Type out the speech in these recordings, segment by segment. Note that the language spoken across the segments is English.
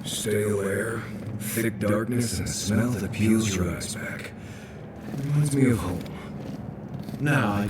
Stale air, thick darkness, and a smell that peels your eyes back. Reminds me of home. No,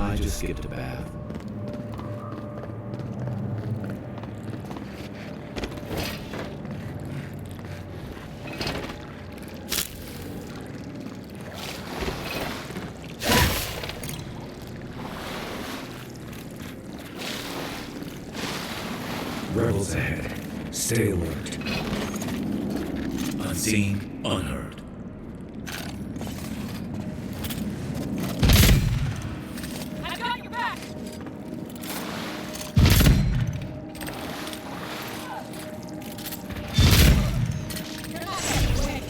I just skipped a bath. Rebels ahead. Stay alert. Unseen, unheard. I've got your back! You're not getting away.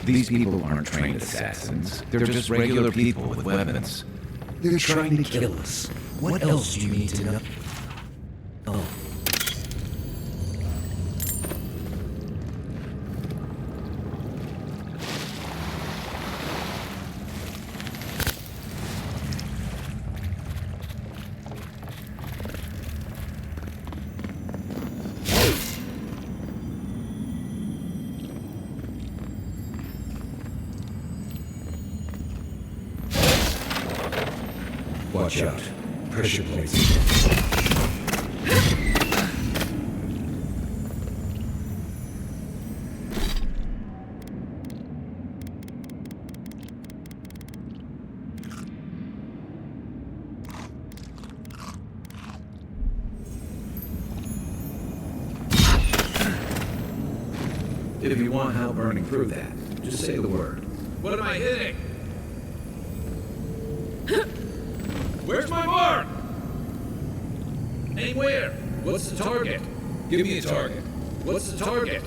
These people aren't trained assassins. They're just regular people with weapons. They're trying to kill us. What else do you need to know? Oh. Watch out. Pressure plates. If you want help burning through that, just say the word. What am I hitting? Where's my mark? Anywhere. What's the target? Give me a target. What's the target?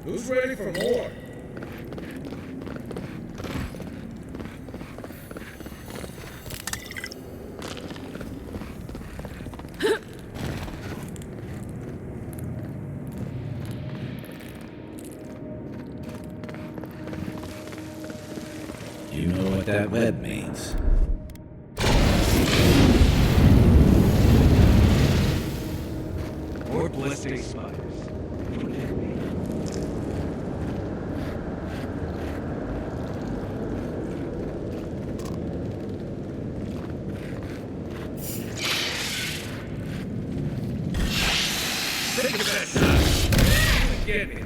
Who's ready for more? You know what that web means. More ballistic spiders. Take a best shot. Get me.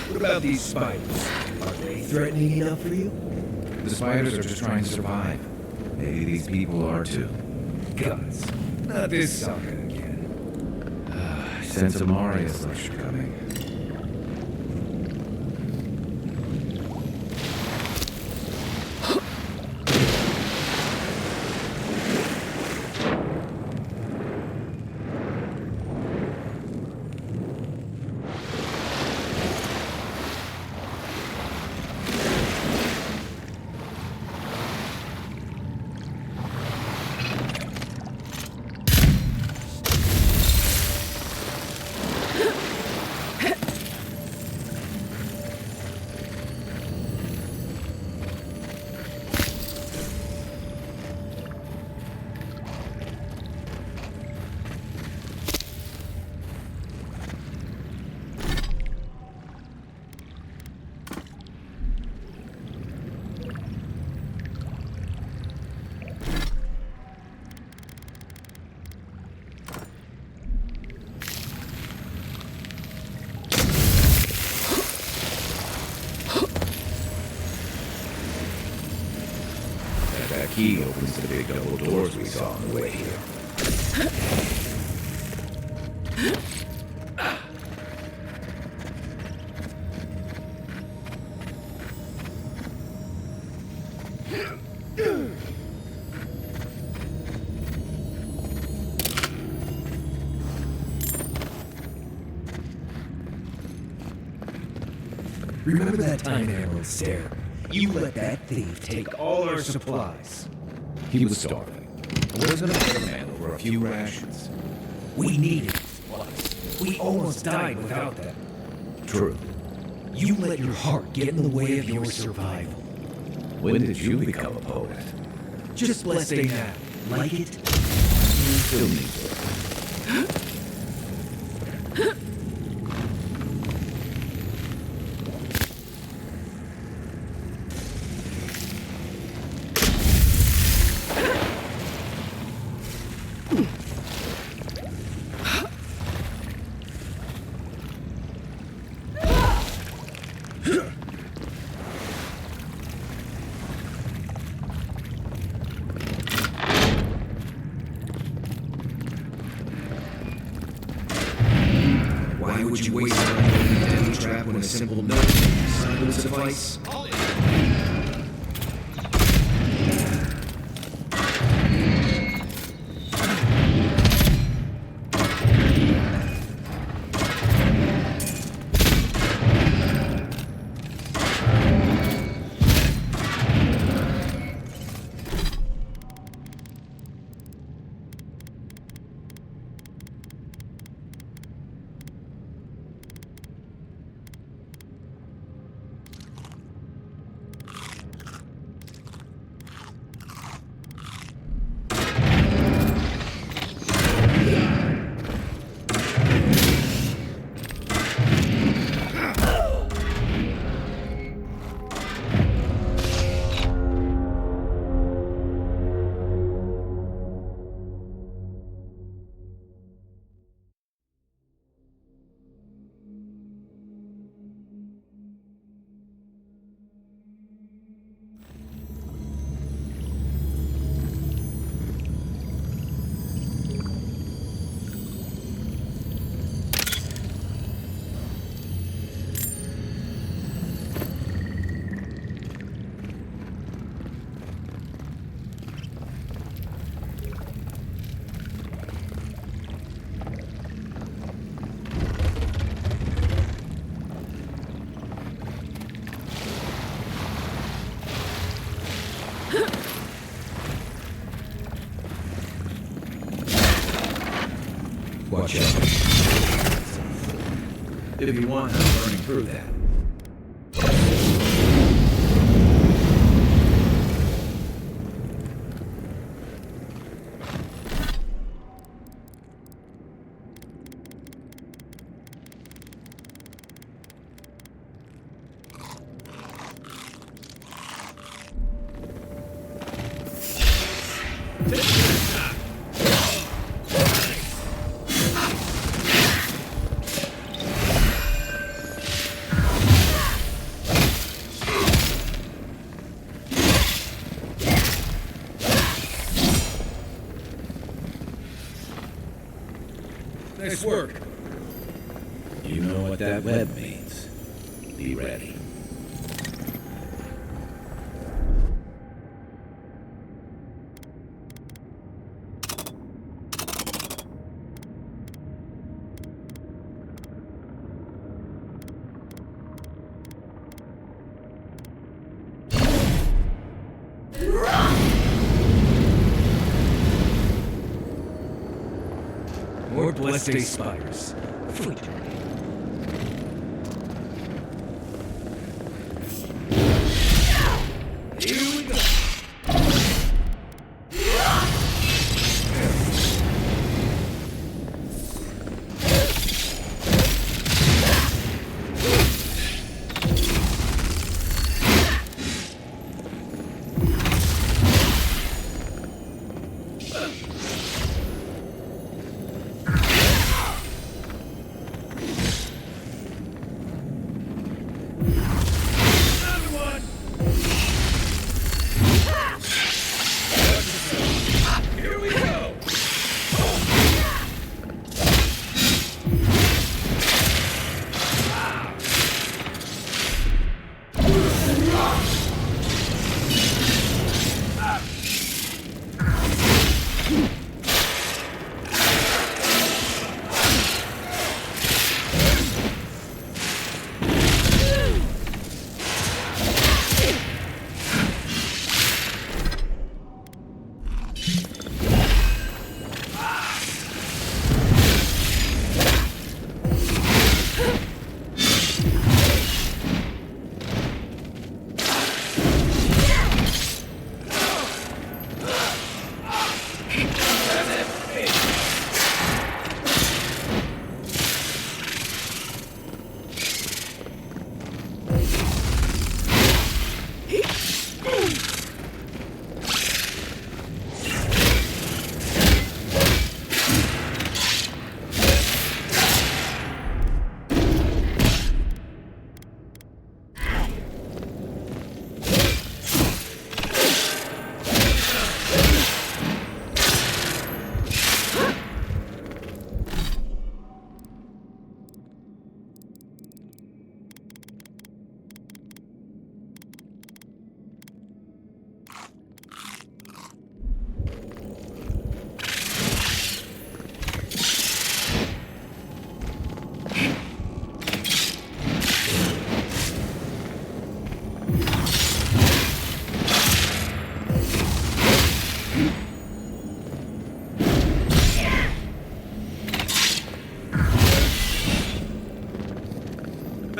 What about these spiders? Are they threatening enough for you? The spiders are just trying to survive. Maybe these people are too. Guts. Not this sucker again. I sense a Marius lecture coming. That key opens the big double doors we saw on the way here. Remember that time Emerald stared? You let that thief take all our supplies. He was starving. I wasn't a better man over a few rations. We needed supplies. We almost died without them. True. You let your heart get in the way of your survival. When did you become a poet? Just blessed day now. Like it? still need work. Why would you waste time on a deadly trap when a simple no sign would suffice? Watch out. If you want, I'm burning through that. Nice work. You know what that web means. Be ready. More blessed day spiders. Fruit. Here we go.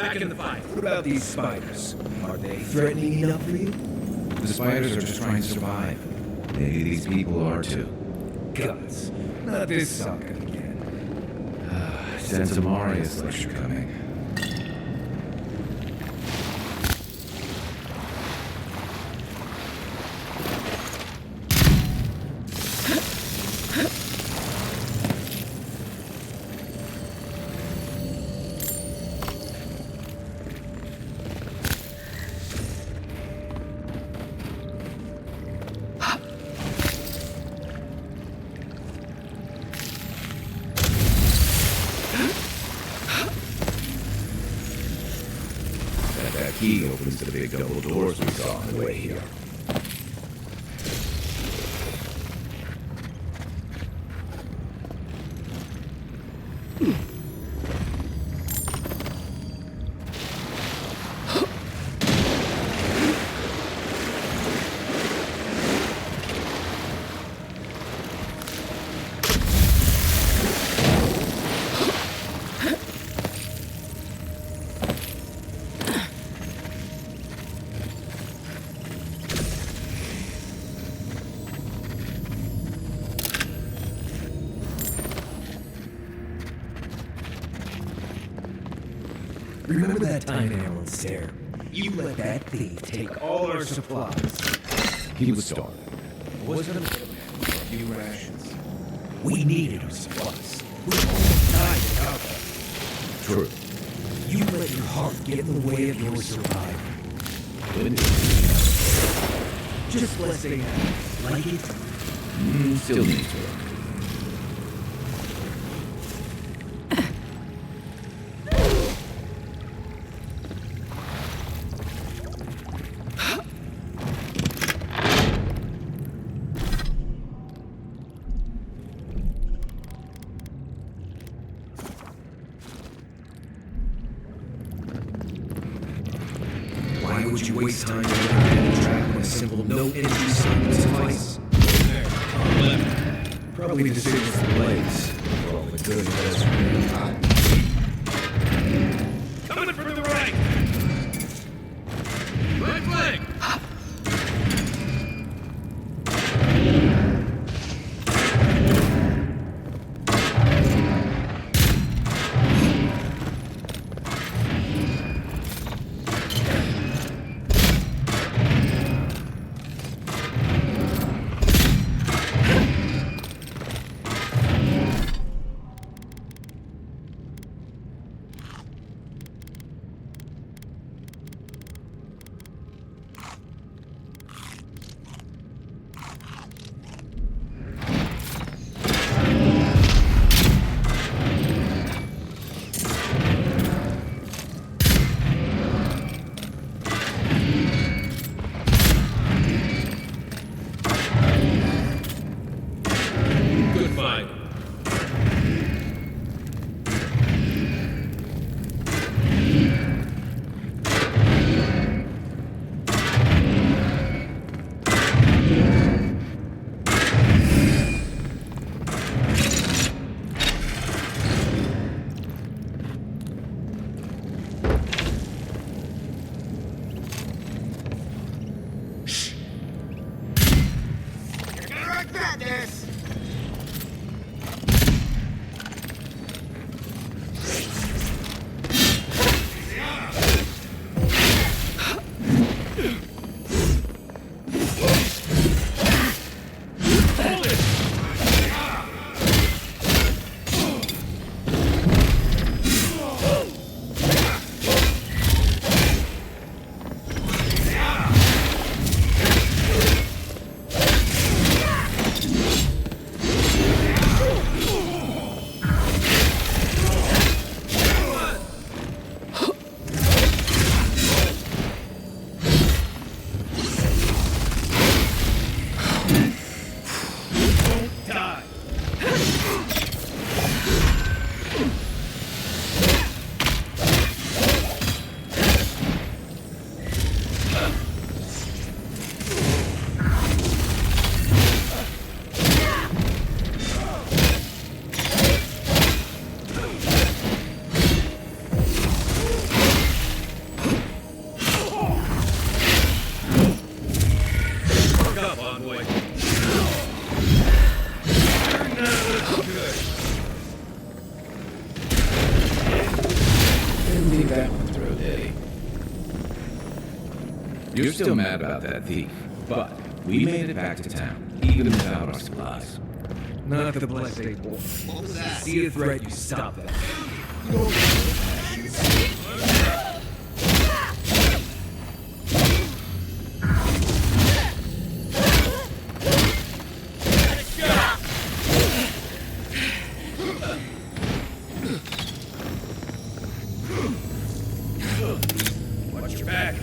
back in the fight. What about these spiders? Are they threatening enough for you? The spiders are just trying to survive. Maybe these people are too. Guts. Not this sucker again. Santa Maria's lecture coming. That key opens the big double doors we saw on the way here. Remember that time in Allen's Stair? You let that thief take all our supplies. He was starving. Wasn't a few rations. We needed our supplies. We almost died without them. True. You let your heart get in the way of your survival. Didn't Just let's say that. Like it? Still needs work. Why would you waste time getting a trap when a simple no entry sign would suffice? There, on the left. Probably the signal for blaze. For all the good it does for me. Coming from the right! Right flank! You're still mad about that thief, but we made it back to town, even without our supplies. Not the blessed eight wolf. See a threat, you stop that. Watch your back.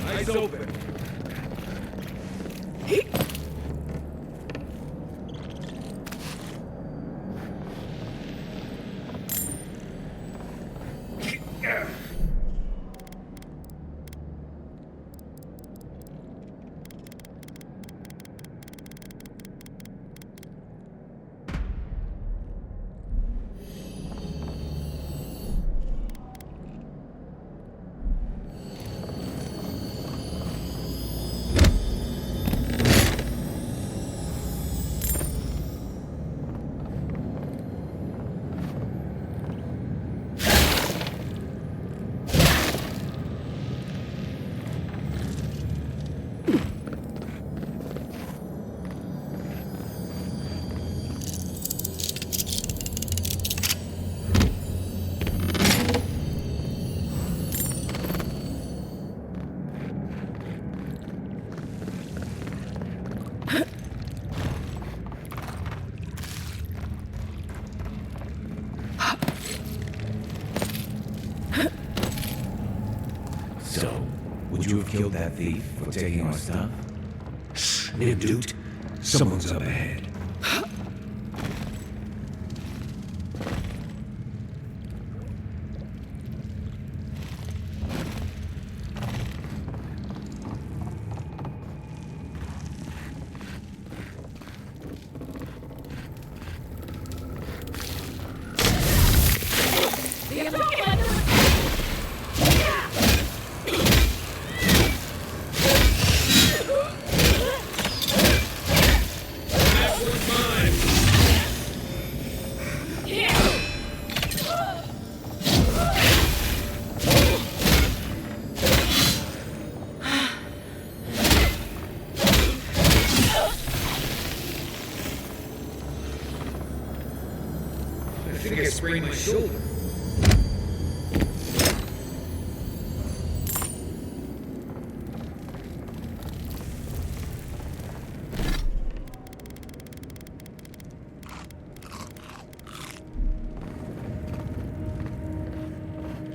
Eyes open. So, would you have killed that thief for taking our stuff? Shh, Nimdude. Someone's up ahead. I think I sprained my shoulder.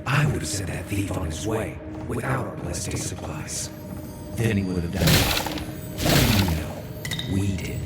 I would have sent that thief on his way without our blessed supplies. Then he would have died. No, we didn't.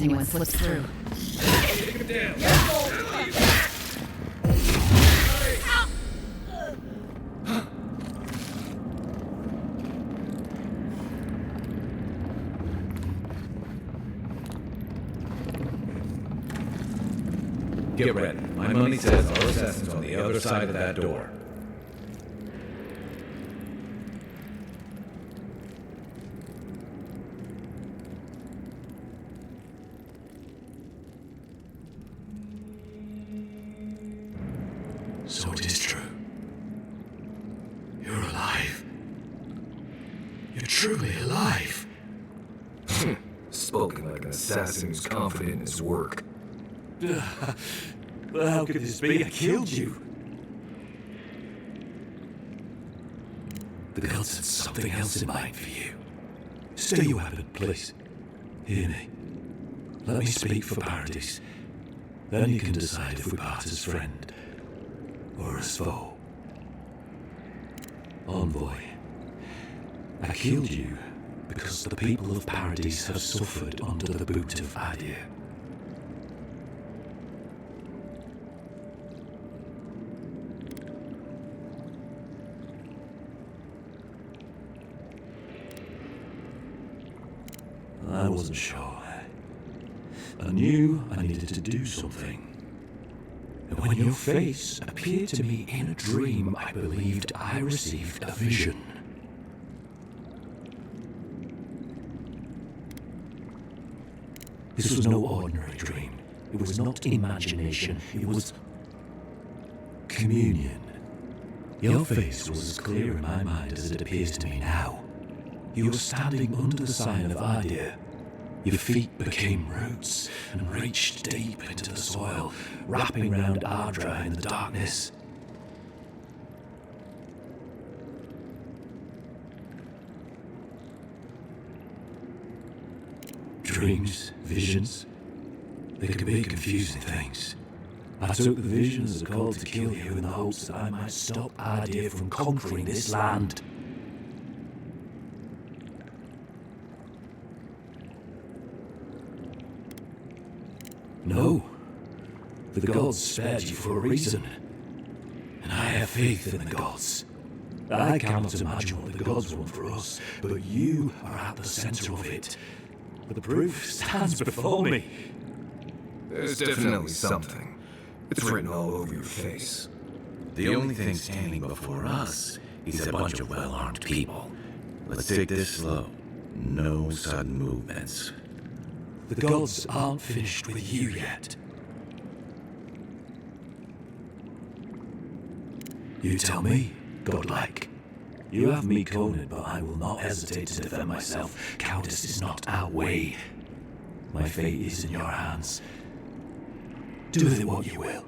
anyone slips through. Take him down. Get ready. My money says our assassin's on the other side of that door. So it is true. You're alive. You're truly alive. Spoken like an assassin who's confident in his work. Well, how could this be? I killed you. The gods had something else in mind for you. Stay your weapon, please. Hear me. Let me speak for Paradise. Then you can decide if we part as friend or as foe. Envoy, I killed you because the people of Paradise have suffered under the boot of Adir. I wasn't sure. I knew I needed to do something. And when your face appeared to me in a dream, I believed I received a vision. This was no ordinary dream. It was not imagination. It was communion. Your face was as clear in my mind as it appears to me now. You were standing under the sign of Adir. Your feet became roots and reached deep into the soil, wrapping round Ardra in the darkness. Dreams, visions, they can be confusing things. I took the vision as a call to kill you in the hopes that I might stop Adir from conquering this land. No. The gods spared you for a reason. And I have faith in the gods. I cannot imagine what the gods want for us, but you are at the center of it. The proof stands before me. There's definitely something. It's written all over your face. The only thing standing before us is a bunch of well-armed people. Let's take this slow. No sudden movements. The gods aren't finished with you yet. You tell me, godlike. You have me cornered, but I will not hesitate to defend myself. Cowardice is not our way. My fate is in your hands. Do with it what you will.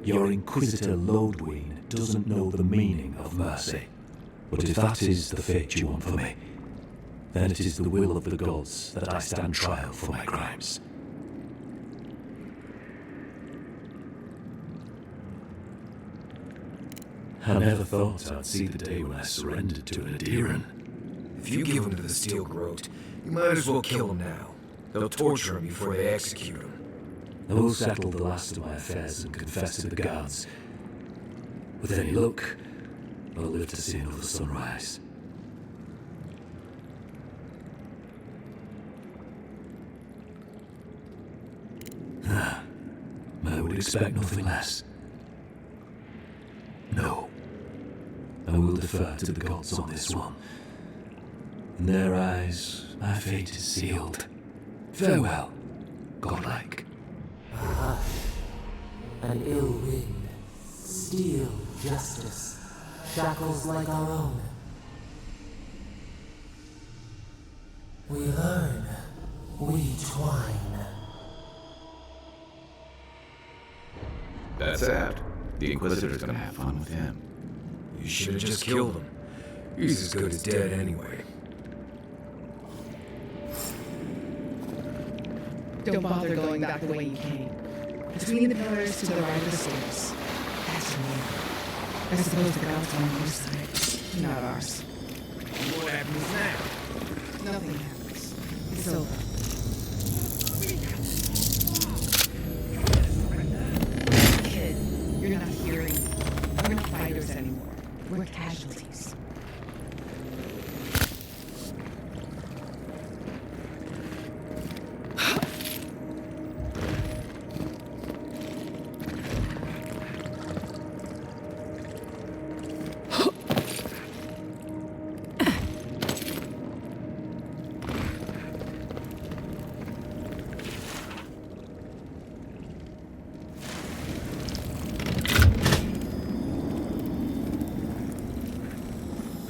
Your Inquisitor Lodween doesn't know the meaning of mercy. But if that is the fate you want for me, then it is the will of the gods that I stand trial for my crimes. I never thought I'd see the day when I surrendered to an Adiran. If you give him to the Steel Groat, you might as well kill him now. They'll torture him before they execute him. I will settle the last of my affairs and confess to the guards. With any luck, I'll live to see another sunrise. I would expect nothing less. No. I will defer to the gods on this one. In their eyes, my fate is sealed. Farewell, godlike. An ill wind, steel justice, shackles like our own. We learn, we twine. That's Avowed. The Inquisitor's gonna have fun with him. You should have just killed him. He's as good as dead anyway. Don't bother going back the way you came. Between the pillars to the right of the stairs. That's your way. I suppose the gods are on your side, not ours. What happens now? Nothing happens. It's over. Kid, you're not hearing me. We're not fighters anymore. We're casualties.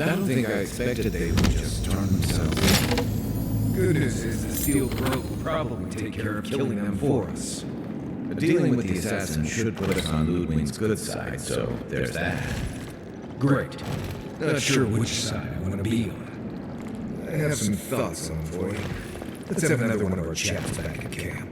I don't think I expected they would just turn themselves in. Good news is the steel growth will probably take care of killing them for us. But dealing with the assassin should put us on Ludwig's good side, so there's that. Great. Not sure which side I want to be on. I have some thoughts on for you. Let's have another one of our chaps back at camp.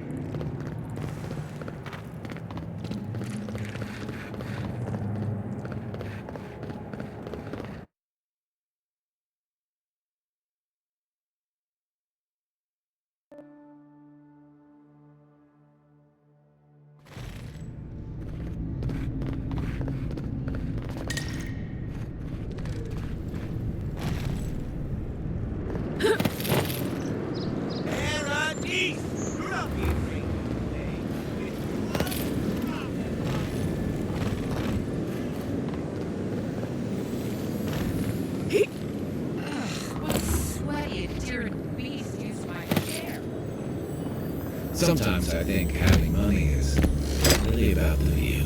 Sometimes I think having money is really about the view.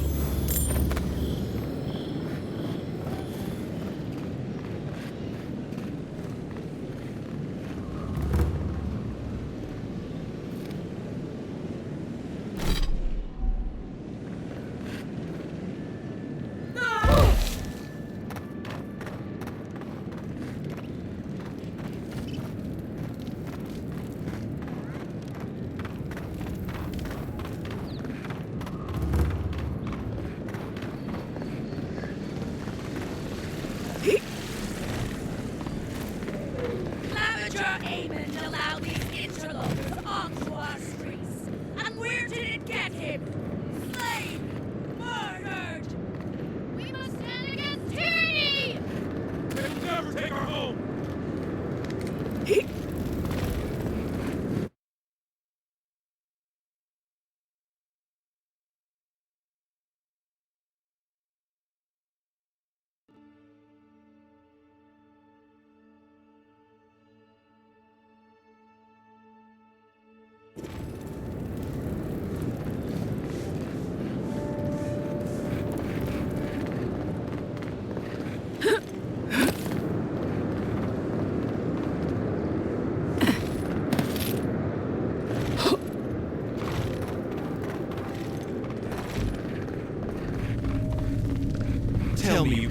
Tell me,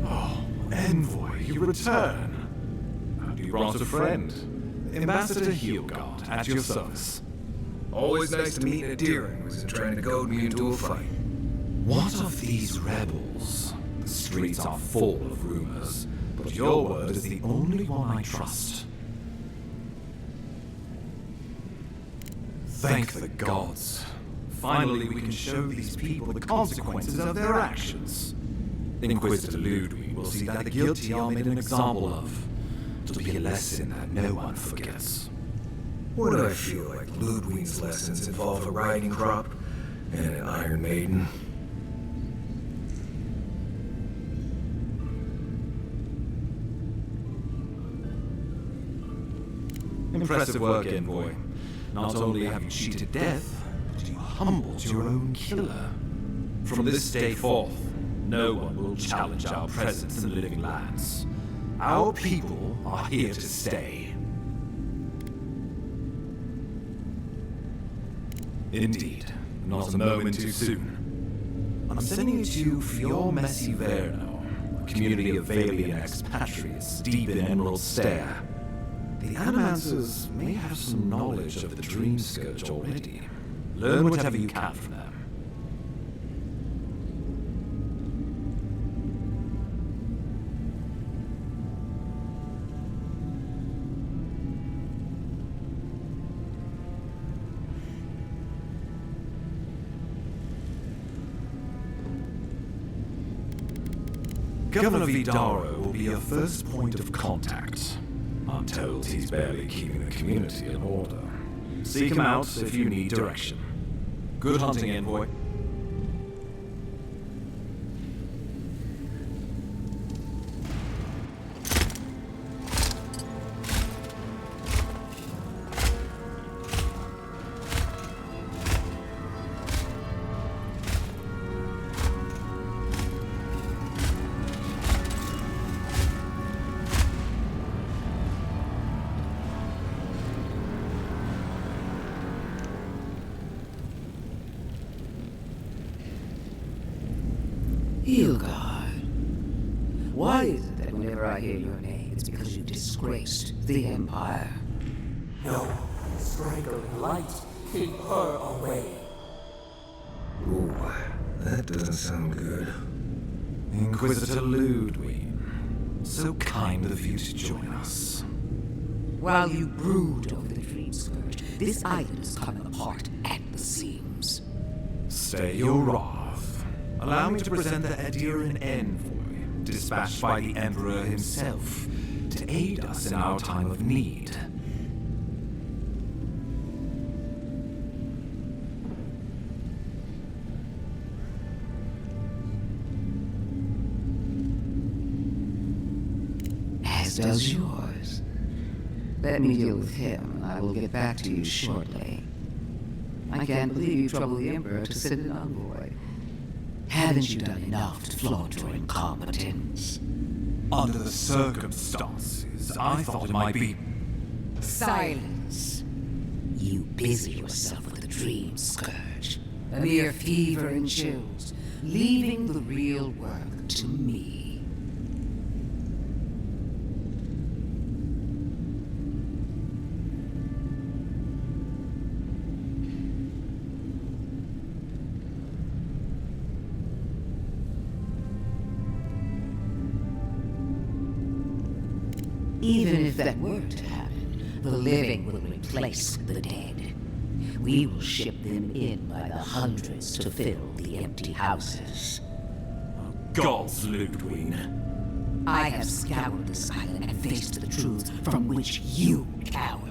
Oh, Envoy, you return. How do you brought a friend? Ambassador Heelgard, at your service. Always nice to meet Adiran, who's trying to goad me into a fight. What of these rebels? The streets are full of rumors, but your word is the only one I trust. Thank the gods. Finally, we can show these people the consequences of their actions. Inquisitor Ludwig will see that the guilty are made an example of. It'll be a lesson that no one forgets. What do I feel like Ludwig's lessons involve a riding crop and an Iron Maiden? Impressive work, Envoy. Not only have you cheated death, but you humbled your own killer. From this day forth, no one will challenge our presence in the living lands. Our people are here to stay. Indeed, not a moment too soon. I'm sending it to you for your messy Verno, a community of Valian expatriates deep in Emerald Stair. The Animancers may have some knowledge of the Dream Scourge already. Learn whatever you can from them. Governor Vidaro will be your first point of contact. I'm told he's barely keeping the community in order. Seek him out if you need direction. Good hunting, envoy. Ilgard, why is it that whenever I hear your name, it's because you disgraced the Empire? No, strangling light, keep her away. Ooh, that doesn't sound good. Inquisitor Ludwig, so kind of you to join us. While you brood over the Dream Scourge, this island is coming apart at the seams. Stay your wrath. Allow me to present the Adiran envoy, dispatched by the Emperor himself, to aid us in our time of need. As does yours. Let me deal with him, and I will get back to you shortly. I can't believe you troubled the Emperor to send an envoy. Haven't you done enough to flaunt your incompetence? Under the circumstances, I thought it might be... Silence. You busy yourself with the Dream Scourge. A mere fever and chills, leaving the real work to me. Even if that were to happen, the living will replace the dead. We will ship them in by the hundreds to fill the empty houses. Gods, Ludwig. I have scoured this island and faced the truth from which you cower.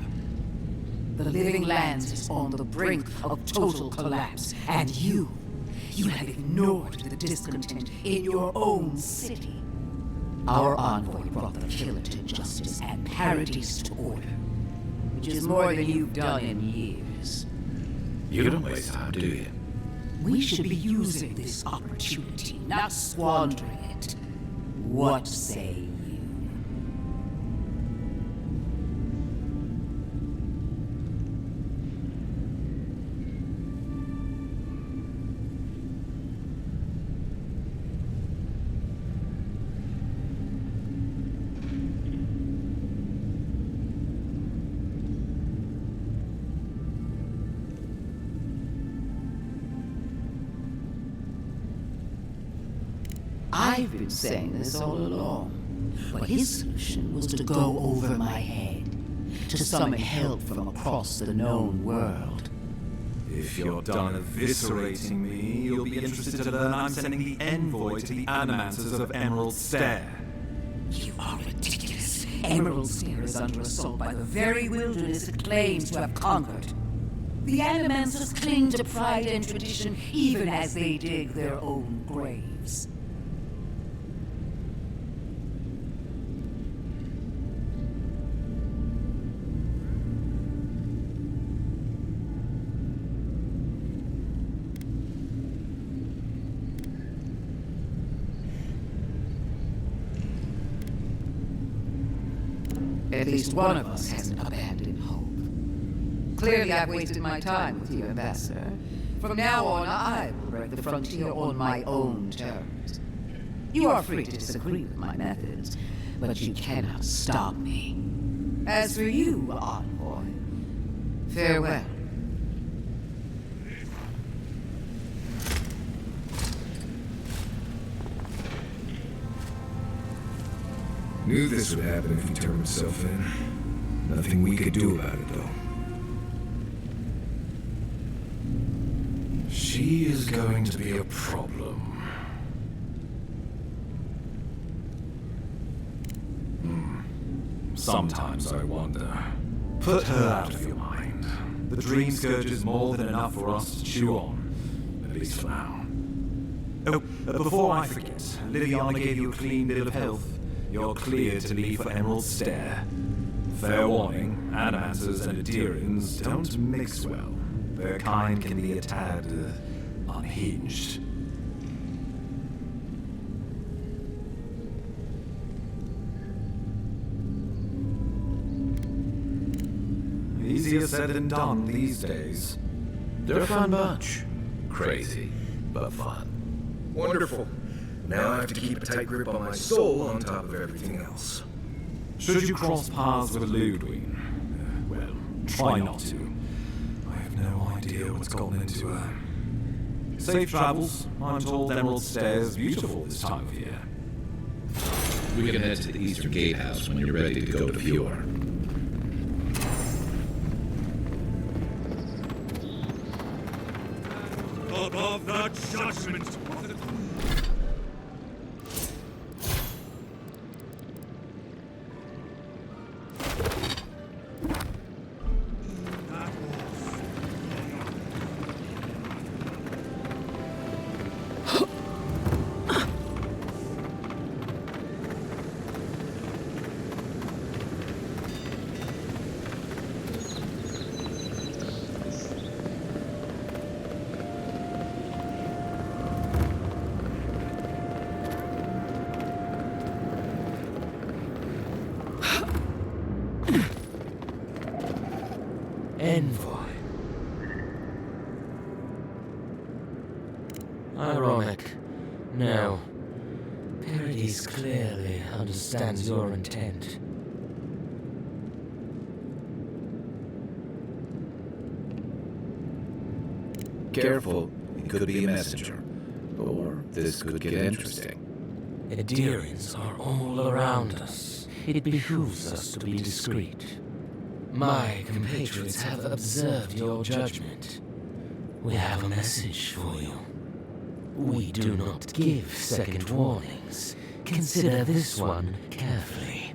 The living lands is on the brink of total collapse, and you have ignored the discontent in your own city. Our envoy brought the killer to justice and parodies to order, which is more than you've done in years. You don't waste time, do you? We should be using this opportunity, not squandering it. What say you? I've been saying this all along, but his solution was to go over my head, to summon help from across the known world. If you're done eviscerating me, you'll be interested to learn I'm sending the envoy to the Animancers of Emerald Stair. You are ridiculous. Emerald Stair is under assault by the very wilderness it claims to have conquered. The Animancers cling to pride and tradition even as they dig their own graves. At least one of us hasn't abandoned hope. Clearly I've wasted my time with you, Ambassador. From now on, I will break the frontier on my own terms. You are free to disagree with my methods, but you cannot stop me. As for you, envoy, farewell. Knew this would happen if he turned himself in. Nothing we could do about it, though. She is going to be a problem. Sometimes I wonder. Put her out of your mind. The Dream Scourge is more than enough for us to chew on, at least for now. Oh, before I forget, Liviana gave you a clean bill of health. You're cleared to leave for Emerald Stair. Fair warning, Adamancers and Adirians don't mix well. Their kind can be a tad unhinged. Easier said than done these days. They're a fun bunch. Crazy, but fun. Wonderful. Now I have to keep a tight grip on my soul on top of everything else. Should you cross paths with Ludwig? Well, try not to. I have no idea what's gotten into her. Safe travels. I'm told Emerald Stair is beautiful this time of year. We can head to the Eastern Gatehouse when you're ready to go to Fjord. Above the judgment of the Envoy. Ironic. No. Paradis clearly understands your intent. Careful, it could be a messenger. Or this could get interesting. Adirians are all around us. It behooves us to be discreet. My compatriots have observed your judgment. We have a message for you. We do not give second warnings. Consider this one carefully.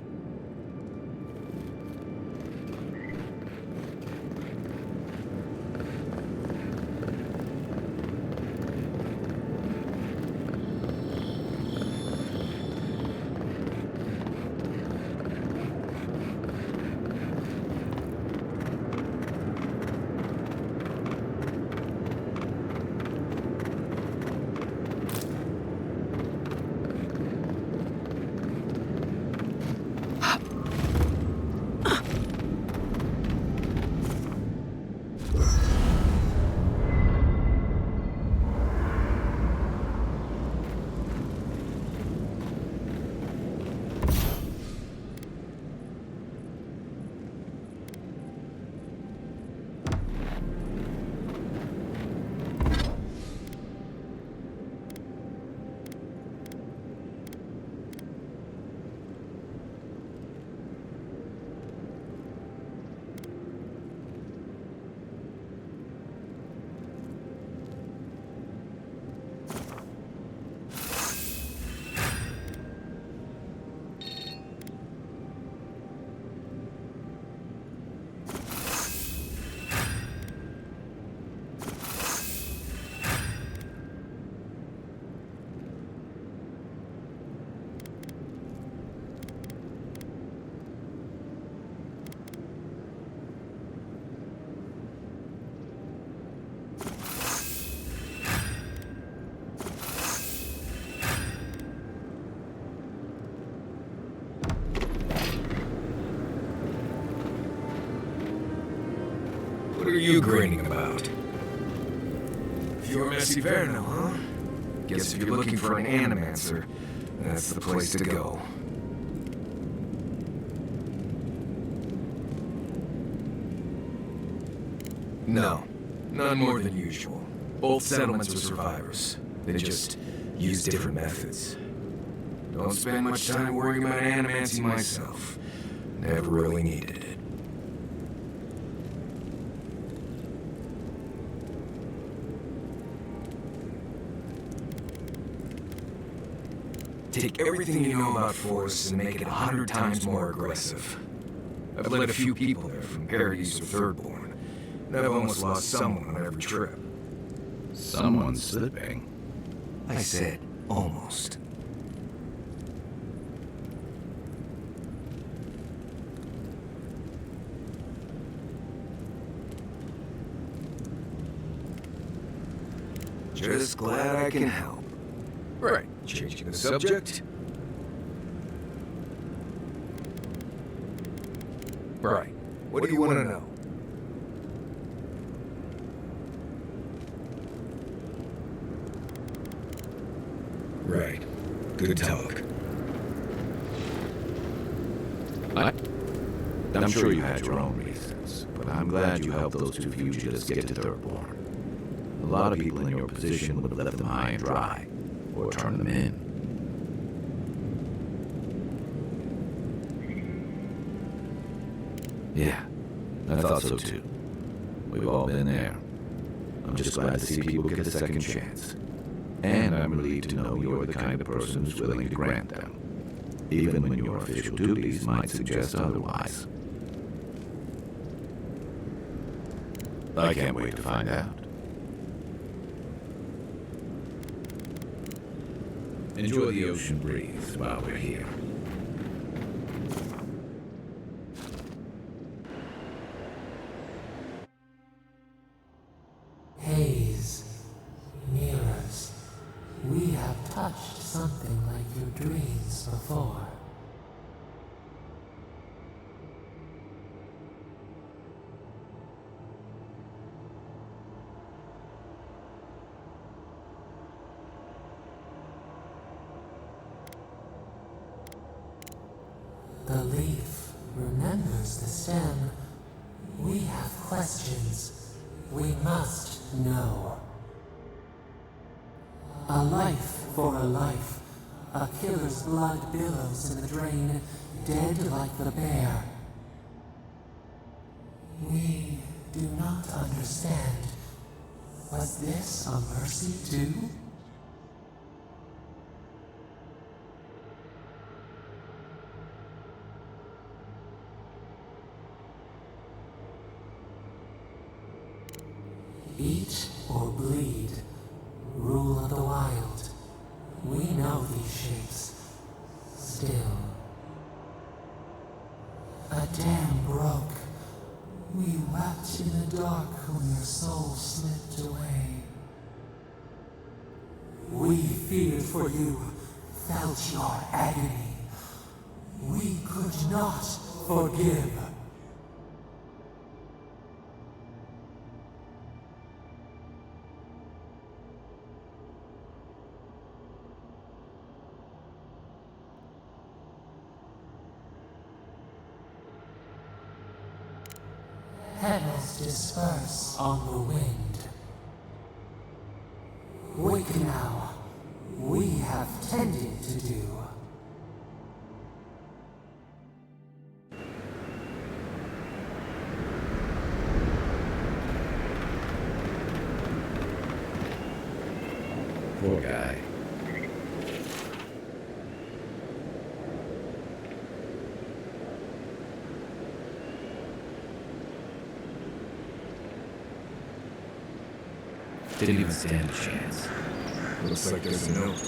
What are you grinning about? You're Messi Verno, huh? Guess if you're looking for an animancer, that's the place to go. No, none more than usual. Both settlements are survivors. They just use different methods. Don't spend much time worrying about animancy myself. Never really needed it. Take everything you know about forests and make it 100 times more aggressive. I've led a few people there from Paradise or Thirdborn, and I've almost lost someone on every trip. Someone's slipping. I said almost. Just glad I can help. Right, changing the subject? Right, what do you want to know? Right, good talk. I'm sure you had your own reasons, but I'm glad you helped those two fugitives get to Thirdborn. A lot of people in your position would have left them high and dry, or turned them in. Yeah, I thought so too. We've all been there. I'm just glad to see people get a second chance. And I'm relieved to know you're the kind of person who's willing to grant them, even when your official duties might suggest otherwise. I can't wait to find out. Enjoy the ocean breeze while we're here. Haze, mirrors, we have touched something like your dreams before. The leaf remembers the stem. We have questions. We must know. A life for a life. A killer's blood billows in the drain, dead like the bear. We do not understand. Was this a mercy too? Eat or bleed. Rule of the wild. We know these shapes. Still. A dam broke. We wept in the dark when your soul slipped away. We feared for you, felt your agony. We could not forgive. Petals disperse on the wind. Wake now. We have tended to do. Poor guy. Didn't even stand a chance. Looks like there's a note.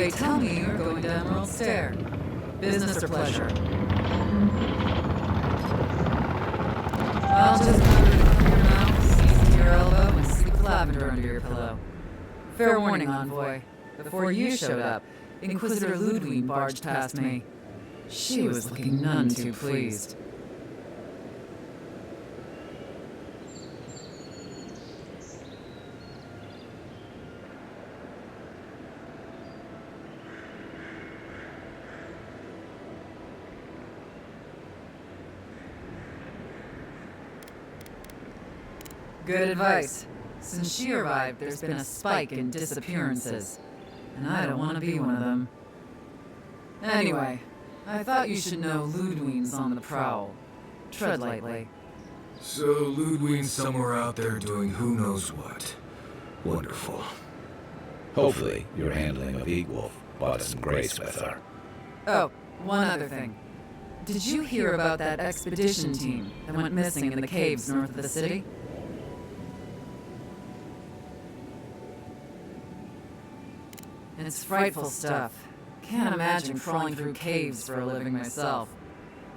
They tell me you're going to Emerald Stair. Business or pleasure? Well, just remember to clean your mouth, sneeze to your elbow, and sleep with lavender under your pillow. Fair warning, Envoy. Before you showed up, Inquisitor Ludwig barged past me. She was looking none too pleased. Good advice. Since she arrived, there's been a spike in disappearances. And I don't want to be one of them. Anyway, I thought you should know Ludwig's on the prowl. Tread lightly. So Ludwig's somewhere out there doing who knows what. Wonderful. Hopefully, your handling of Eagwolf brought some grace with her. Oh, one other thing. Did you hear about that expedition team that went missing in the caves north of the city? It's frightful stuff. Can't imagine crawling through caves for a living myself.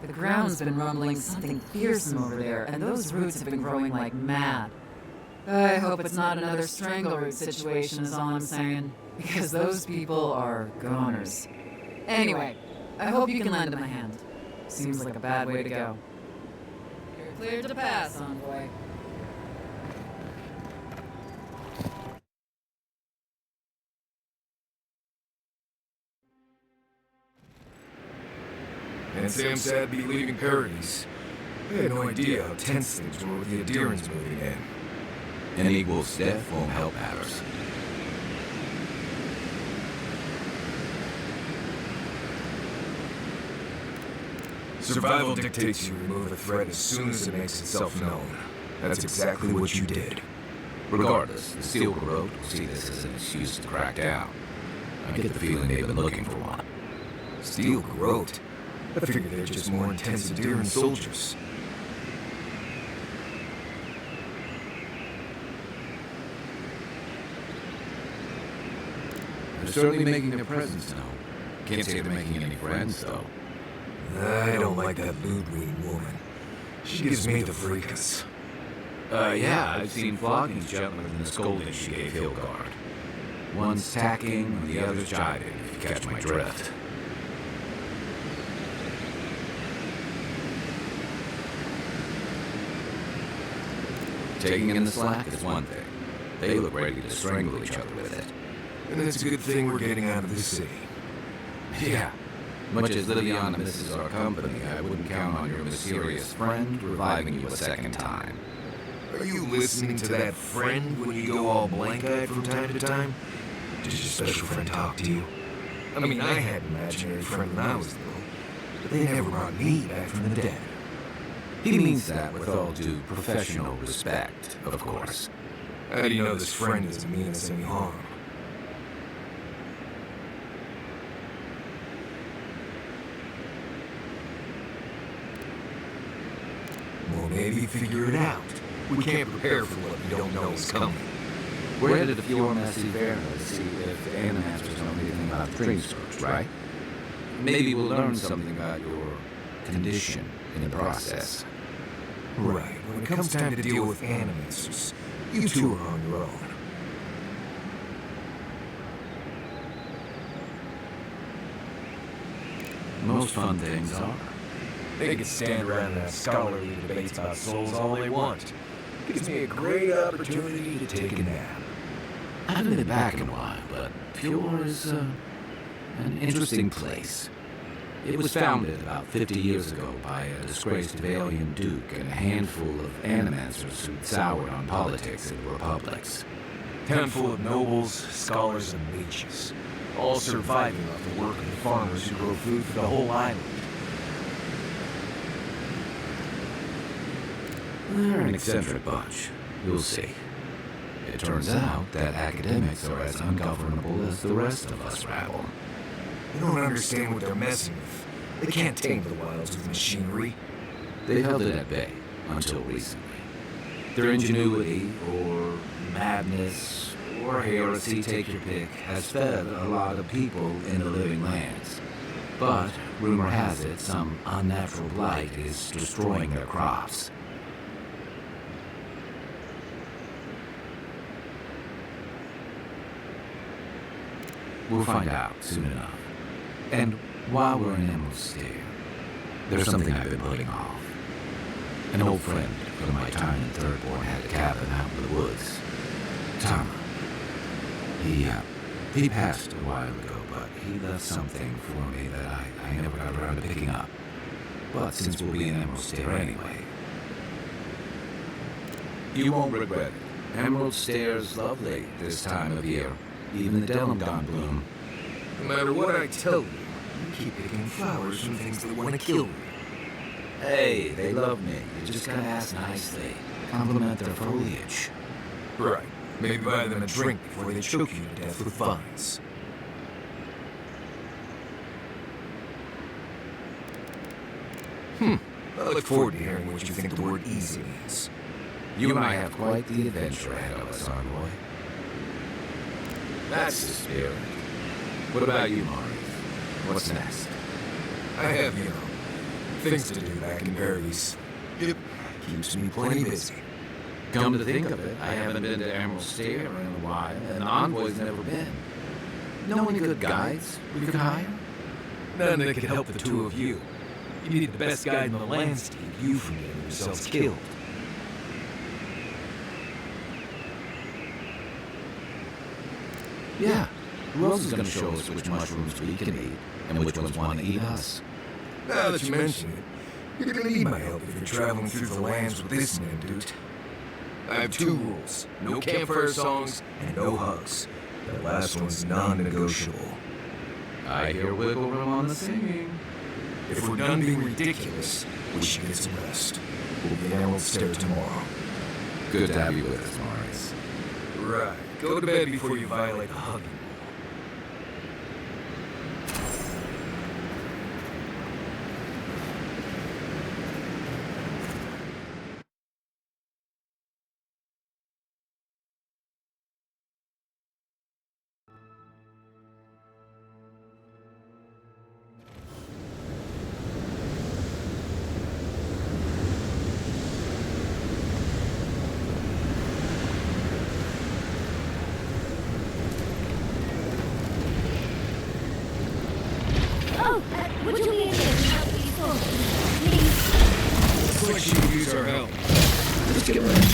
The ground's been rumbling something fearsome over there, and those roots have been growing like mad. I hope it's not another strangleroot situation is all I'm saying, because those people are goners. Anyway, I hope you can lend him a hand. Seems like a bad way to go. You're cleared to pass, Envoy. And Sam said I'd be leaving Paradise. I had no idea how tense things were with the adherents moving in. And Eagwolf's death won't help matters. Survival dictates you remove a threat as soon as it makes itself known. That's exactly what you did. Regardless, the Steel Garrote will see this as an excuse to crack down. I get the feeling they've been looking for one. Steel Garrote? I figured they're just more intense adherent soldiers. They're certainly making their presence known. Can't say they're making any friends, though. I don't like that Ludwig woman. She gives me the freakus. Yeah, I've seen floggings gentler than the scolding she gave Hilgard. One's tacking, and the other's jibing, if you catch my drift. Taking in the slack is one thing. They look ready to strangle each other with it. And it's a good thing we're getting out of this city. Yeah. Much as Liviana misses our company, I wouldn't count on your mysterious friend reviving you a second time. Are you listening to that friend when you go all blank-eyed from time to time? Does your special friend talk to you? I mean, I had an imaginary friend when I was little, but they never brought me back from the dead. He means that with all due professional respect, of course. How do you know this friend doesn't mean us any harm? Well, maybe figure it out. We can't prepare for what we don't know is coming. We're headed to Fiorna Severna to see if the Animasters know anything about Dream Search, right? Maybe we'll learn something about your condition in the process. Right. When it comes time to deal with Animasters, you two are on your own. Most fun things are. They can stand around and have scholarly debates about souls all they want. Gives me a great opportunity to take a nap. I haven't been back in a while, but Fjord is an interesting place. It was founded about 50 years ago by a disgraced Valian duke and a handful of animancers who'd soured on politics in the republics. Town full of nobles, scholars, and leeches, all surviving off the work of the farmers who grow food for the whole island. They're an eccentric bunch. You'll see. It turns out that academics are as ungovernable as the rest of us rabble. They don't understand what they're messing with. They can't tame the wilds with machinery. They held it at bay until recently. Their ingenuity, or madness, or heresy, take your pick, has fed a lot of people in the living lands. But, rumor has it, some unnatural blight is destroying their crops. We'll find out soon enough. And while we're in Emerald Stair, there's something I've been putting off. An old friend from my time in Thirdborn had a cabin out in the woods. Tom. He passed a while ago, but he left something for me that I never got around to picking up. But since we'll be in Emerald Stair anyway... You won't regret it. Emerald Stair's lovely this time of year. Even the Delmgon bloom. No matter what I tell you, you keep picking flowers from things that want to kill me. Hey, they love me. You just gotta ask nicely. Compliment their foliage. Right. Maybe buy them a drink before they choke you to death with vines. I look forward to hearing what you think the word easy means. You and I have quite the adventure ahead of us, envoy. That's the spirit. What about you, Marth? What's next? I have, things to do back in Paris. It keeps me plenty busy. Come to think of it, I haven't been to Emerald Stair in a while, and Envoy's never been. Know any good guides we could hire? None that could help the two of you. You need the best guide in the lands to keep you from getting yourselves killed. Yeah. Who else is going to show us which mushrooms we can eat, and which ones want to eat us? Now that you mention it, you're gonna need my help if you're traveling through the lands with this dude. I have two rules. No campfire songs and no hugs. That last one's non-negotiable. I hear wiggle room on the singing. If we're done being ridiculous, we should get some rest. We'll be in Emerald Stair tomorrow. Good to have you with us, Morris. Right. Go to bed before you violate the hugging. Would you be able to help these folks? Please. Looks like she could use our help. Let's get ready.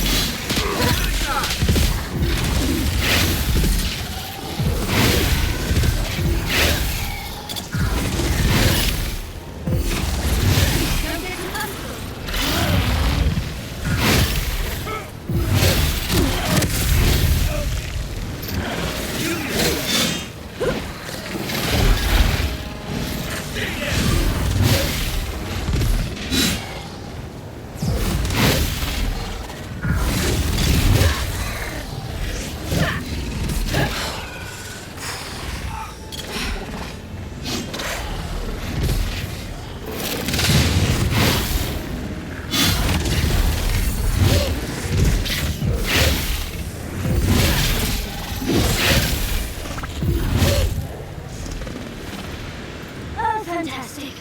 Fantastic.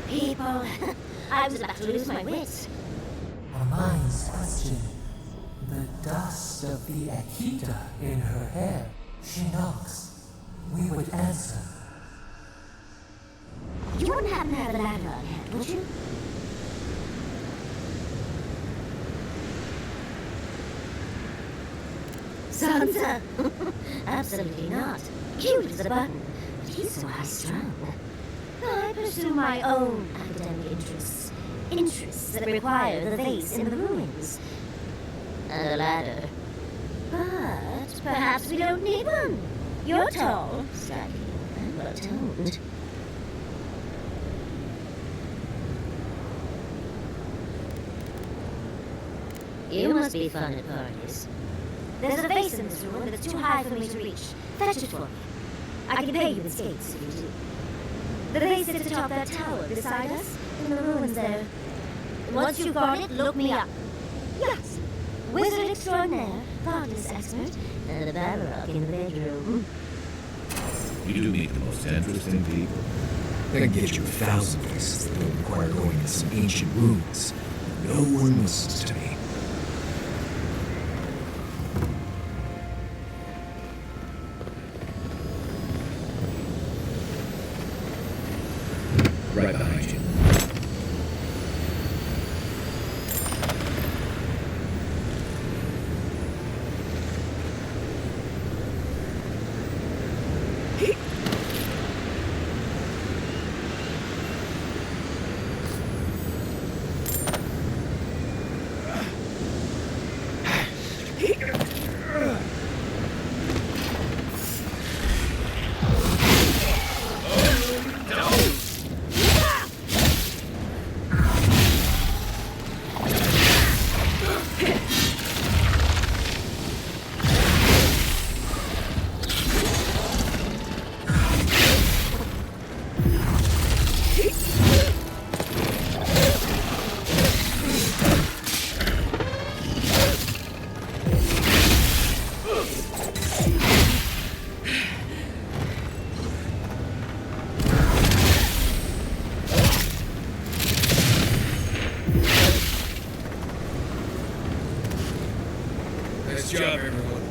People. I was about to lose my wits. A mind's question. The dust of the Akita in her hair. She knocks. We would answer. You wouldn't happen to have a ladder on hand, would you? Sansa? Absolutely not. Cute as a button, but he's so high-strung. I pursue my own academic interests. Interests that require the vase in the ruins. And a ladder. But perhaps we don't need one. You're tall, saggy, and well-toned. You must be fun at parties. There's a vase in this room, but it's too high for me to reach. Fetch it for me. I can pay you in skates if you do. The vase sits atop that tower beside us, in the ruins there. Once you've got it, look me up. Yes, wizard extraordinaire, goddess expert, and a Balrog in the bedroom. You do meet the most interesting people. I can get you 1,000 places that don't require going into some ancient ruins. No one listens to me. Right behind you. Nice job, everyone.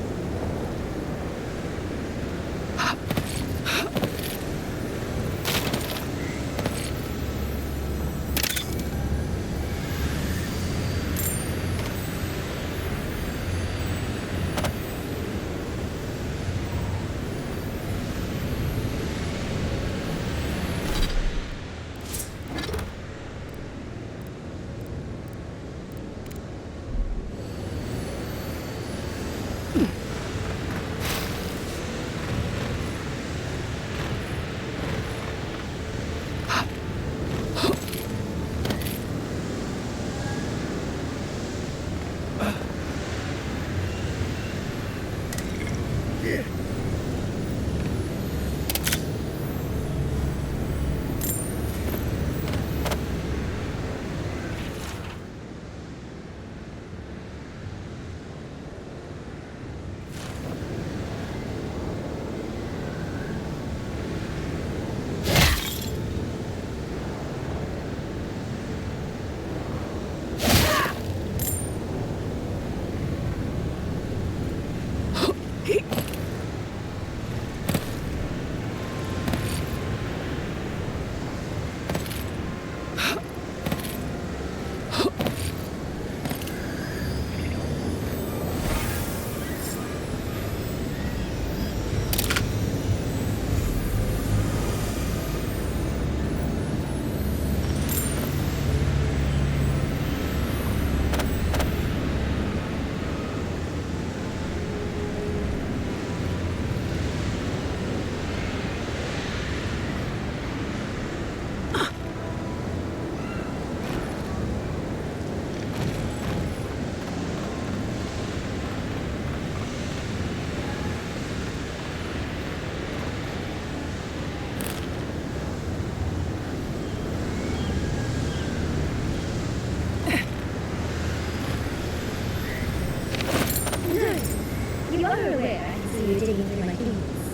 You are aware I can see you digging through my things.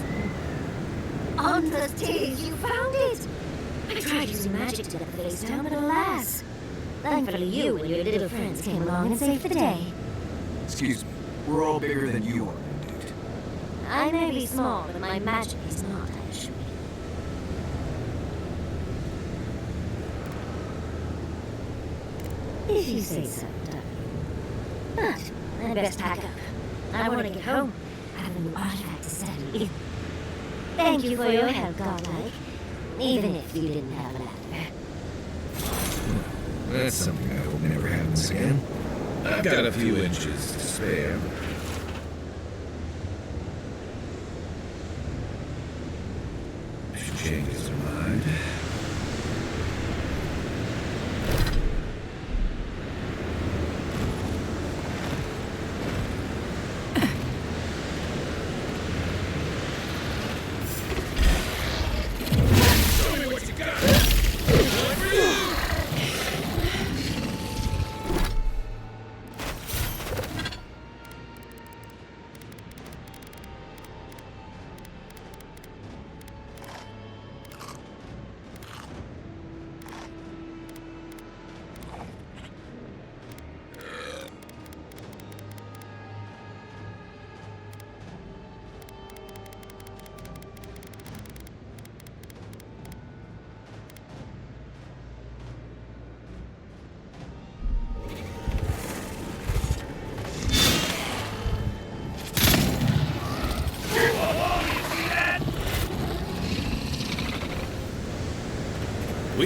On the stage, you found it! I tried using magic to get the face down, but alas! Thankfully you and your little friends came along and saved the day. Excuse me. We're all bigger than you are, dude. I may be small, but my magic is not, I assure you. If you say so, darling. But I'd best pack up. I want to get home. I have a new artifact to study. Thank you for your help, Godlike. Even if you didn't have a ladder. That's something I hope never happens again. I've got a few inches to spare. If she changes her mind.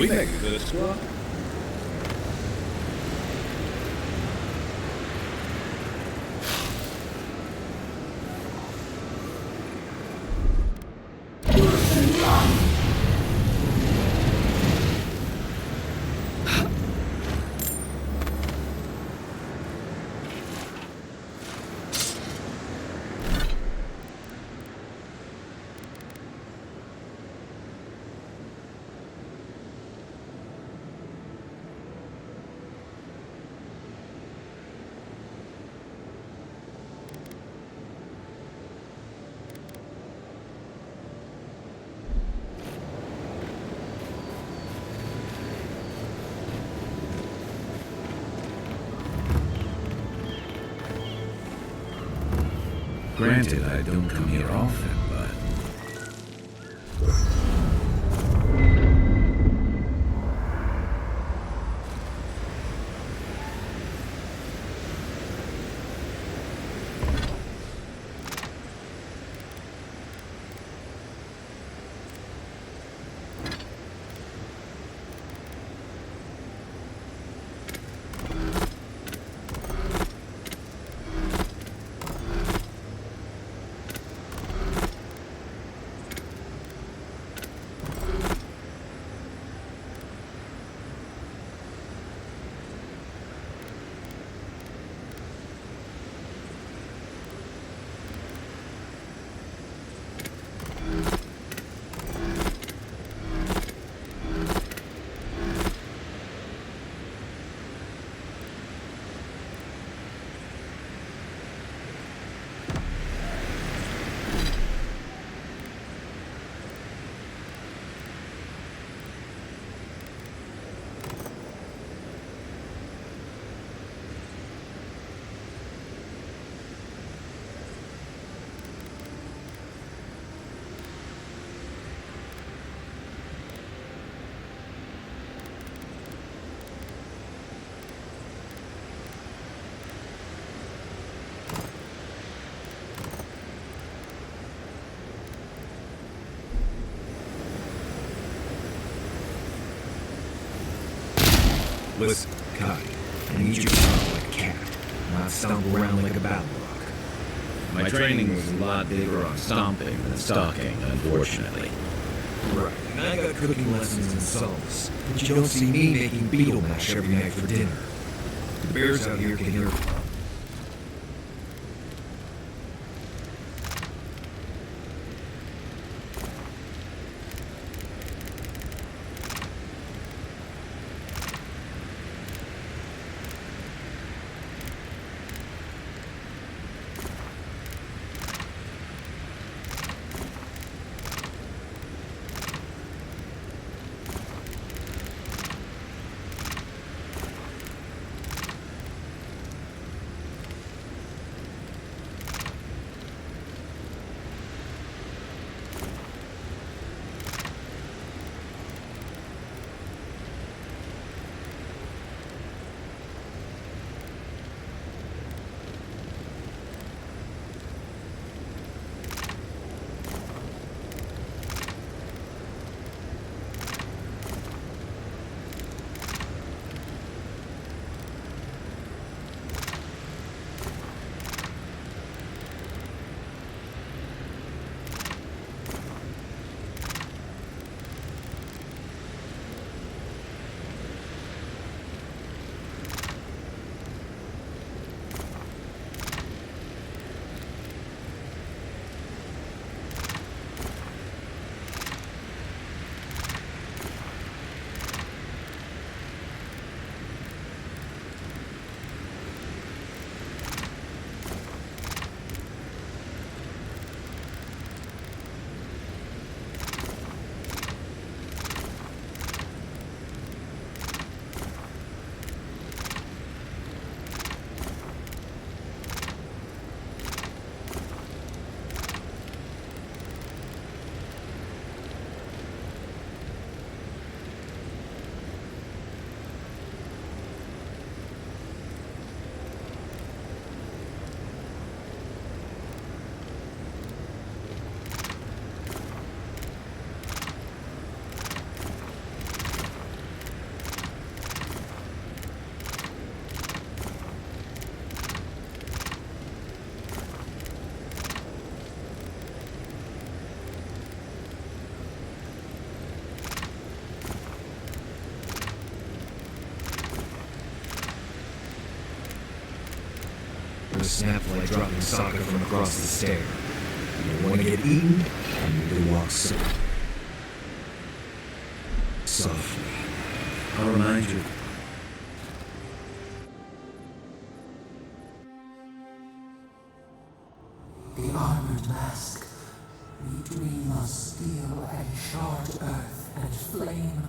We make a good squad. Granted, I don't come here often, but... Listen, Kai, I need you to talk like a cat, not stomp around like a battle rock. My training was a lot bigger on stomping than stalking, unfortunately. Right, and I got cooking lessons in sauce, but you don't see me making beetle mash every night for dinner. The bears out here can hear. snapped like dropping soccer from across the stair. You don't want to get eaten, you need to walk slow. Softly. I'll remind you. The armored mask. We dream of steel and charred earth and flame.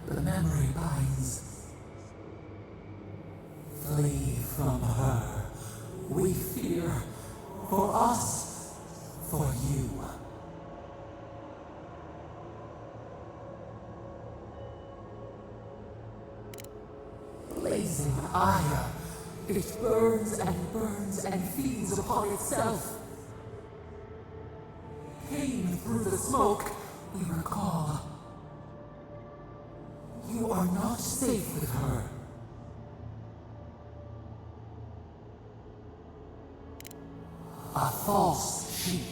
The memory binds. Flee from her. We fear. For us. For you. Blazing ire. It burns and feeds upon itself. Pain through the smoke, we recall. You are not safe with her. A false sheep.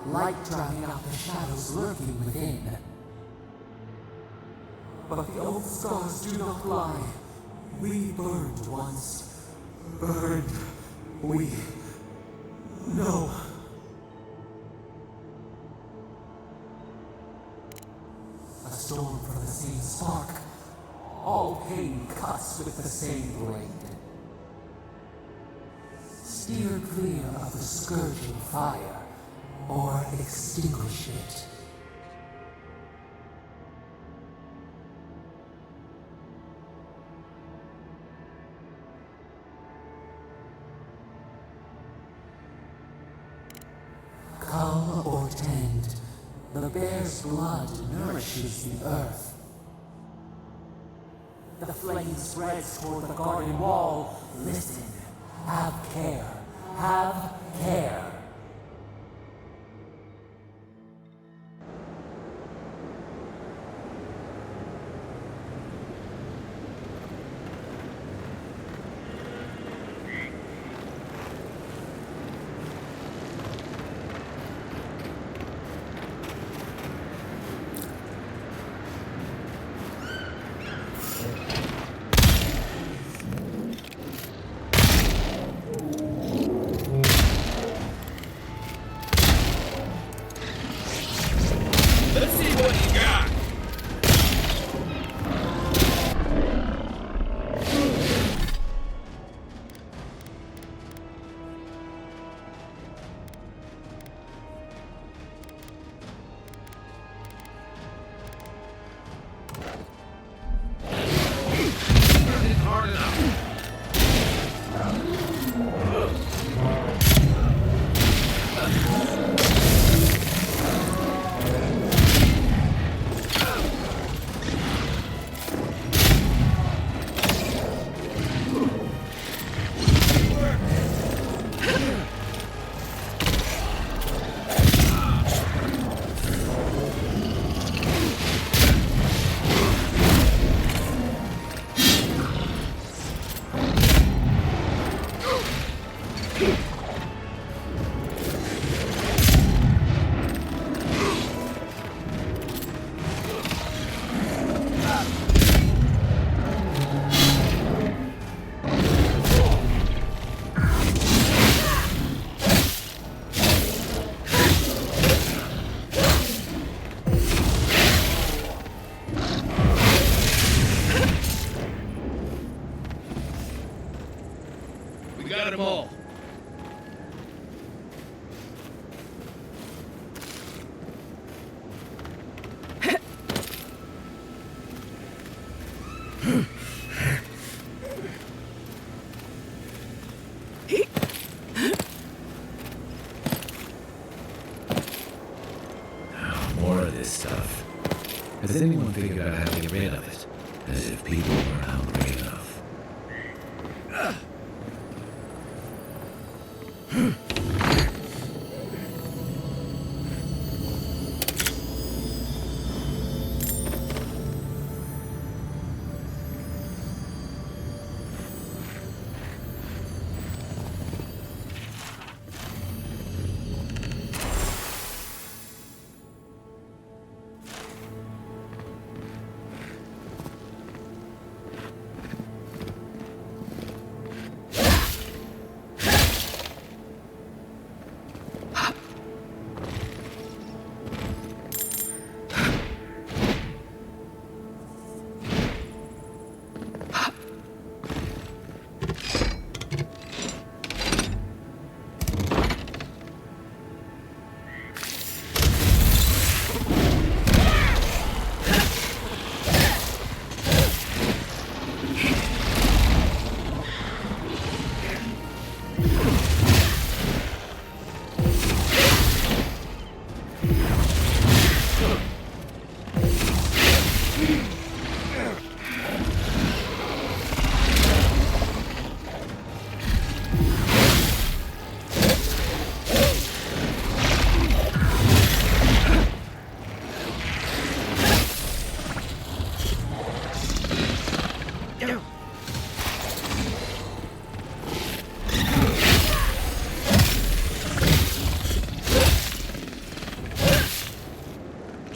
Light drowning out the shadows lurking within. But the old stars do not lie. We burned once. Burned. We know. A storm from the same spark. All pain cuts with the same blade. Steer clear of the scourging fire, or extinguish it. Come or tend, the bear's blood nourishes the earth. The flame spreads toward the garden wall. Listen, have care, have care. Got them all. More of this stuff. Has anyone figured out how to get rid of it? As if people weren't hungry enough.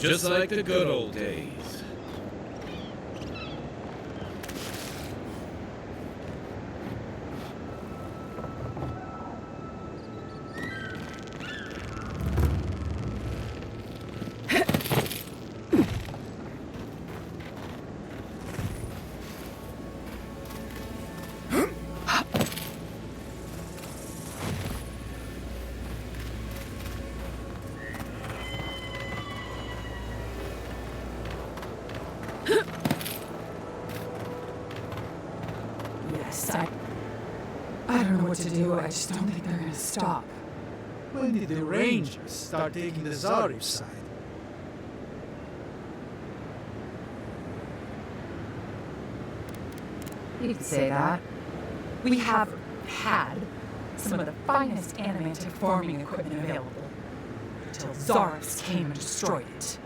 Just like the good old days. Yes, I don't know what to do. I just don't think they're gonna stop. When did the Rangers start taking the Zarif side? You could say that. We have had some of the finest animantic farming equipment available until Zarifs came and destroyed it.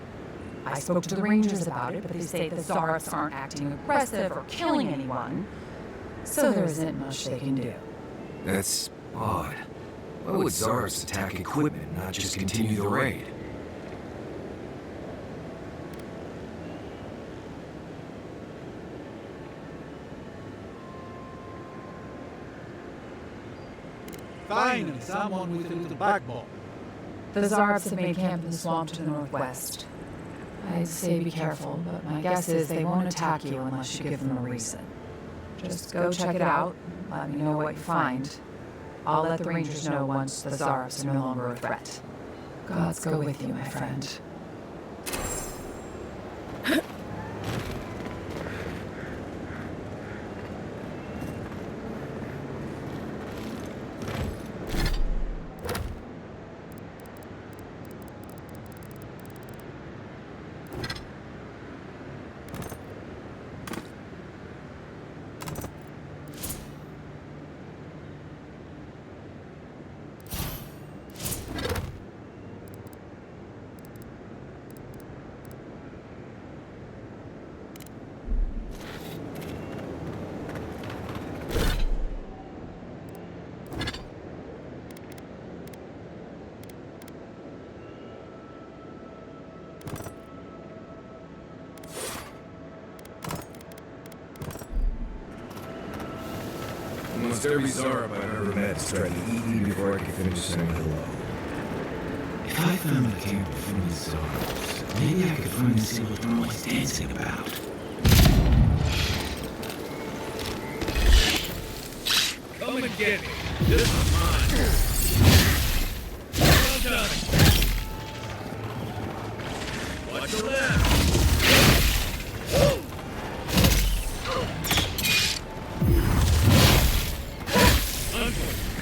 I spoke to the Rangers about it, but they say the Zarifs aren't acting aggressive or killing anyone, so there isn't much they can do. That's odd. Why would Zarifs attack equipment, not just continue the raid? Finally, someone with a little backbone. The Zarifs have made camp in the swamp to the northwest. I'd say be careful, but my guess is they won't attack you unless you give them a reason. Just go check it out, let me know what you find. I'll let the Rangers know once the Zarifs are no longer a threat. Gods go with you, my friend. Almost every Zarb I've ever met is trying to eat me before I can finish saying hello. If I found a camp full of Zarbs, maybe I could finally see what they're always dancing about. Come and get it. This is mine. Well done. Watch your left.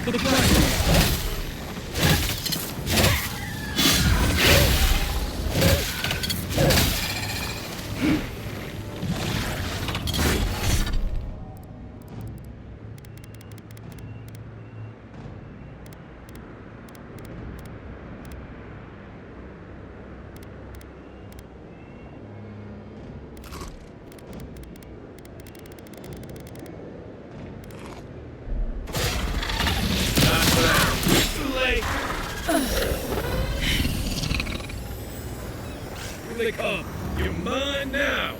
For the prize. Here they come. You're mine now.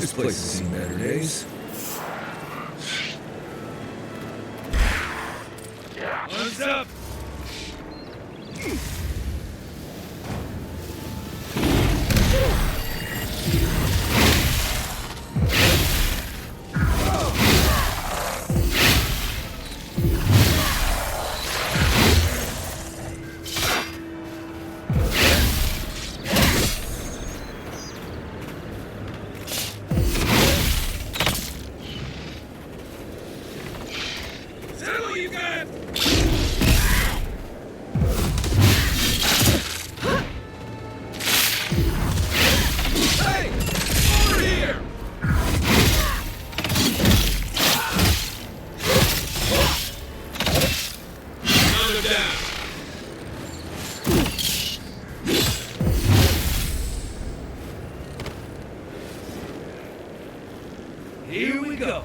This place has seen better days. Arms up! Settle, you got! Hey! Over here! Another down. Here we go.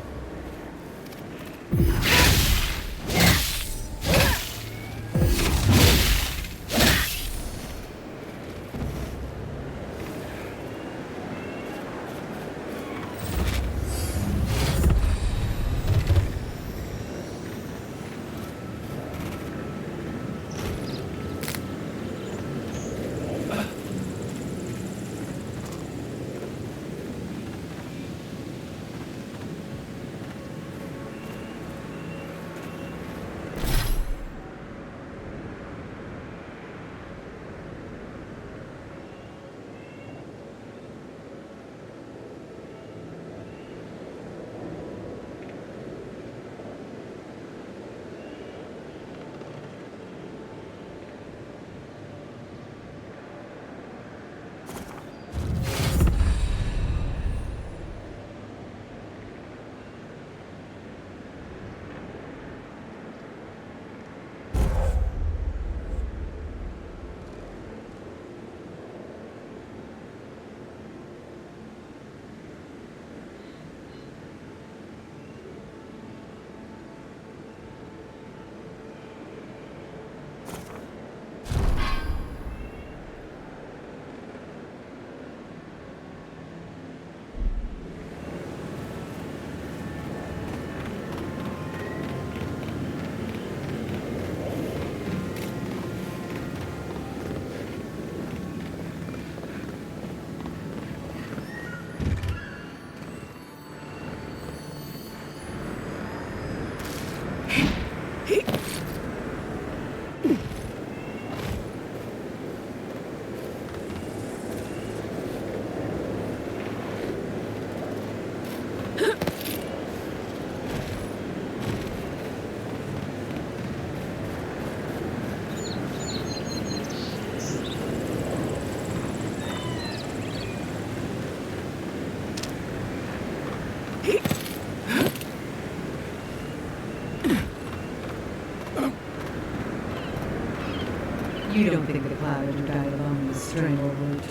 You don't think the cloud ever died along the strangle route?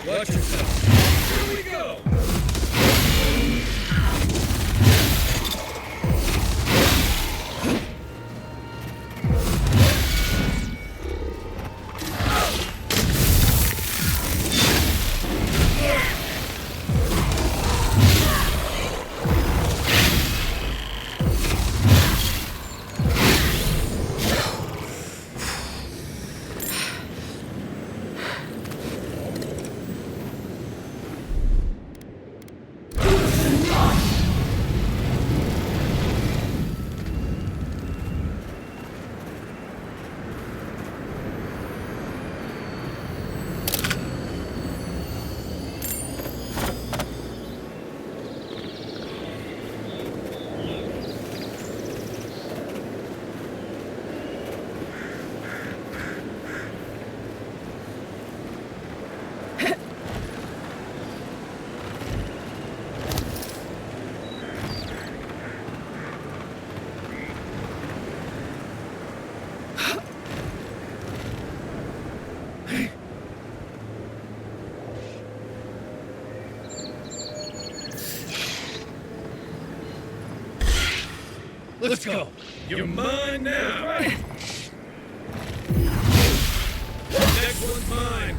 Watch yourself. Here we go! Let's go. You're mine now. Next one's mine.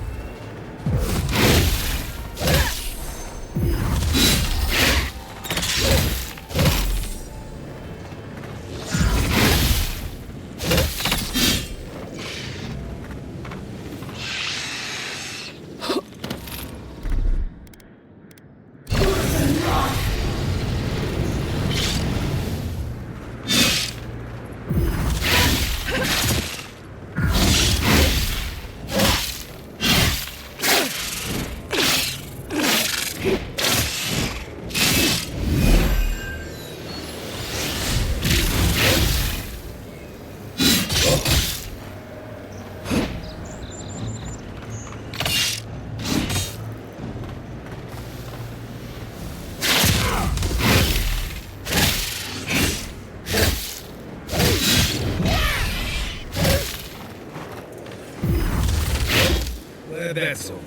Glad that's over.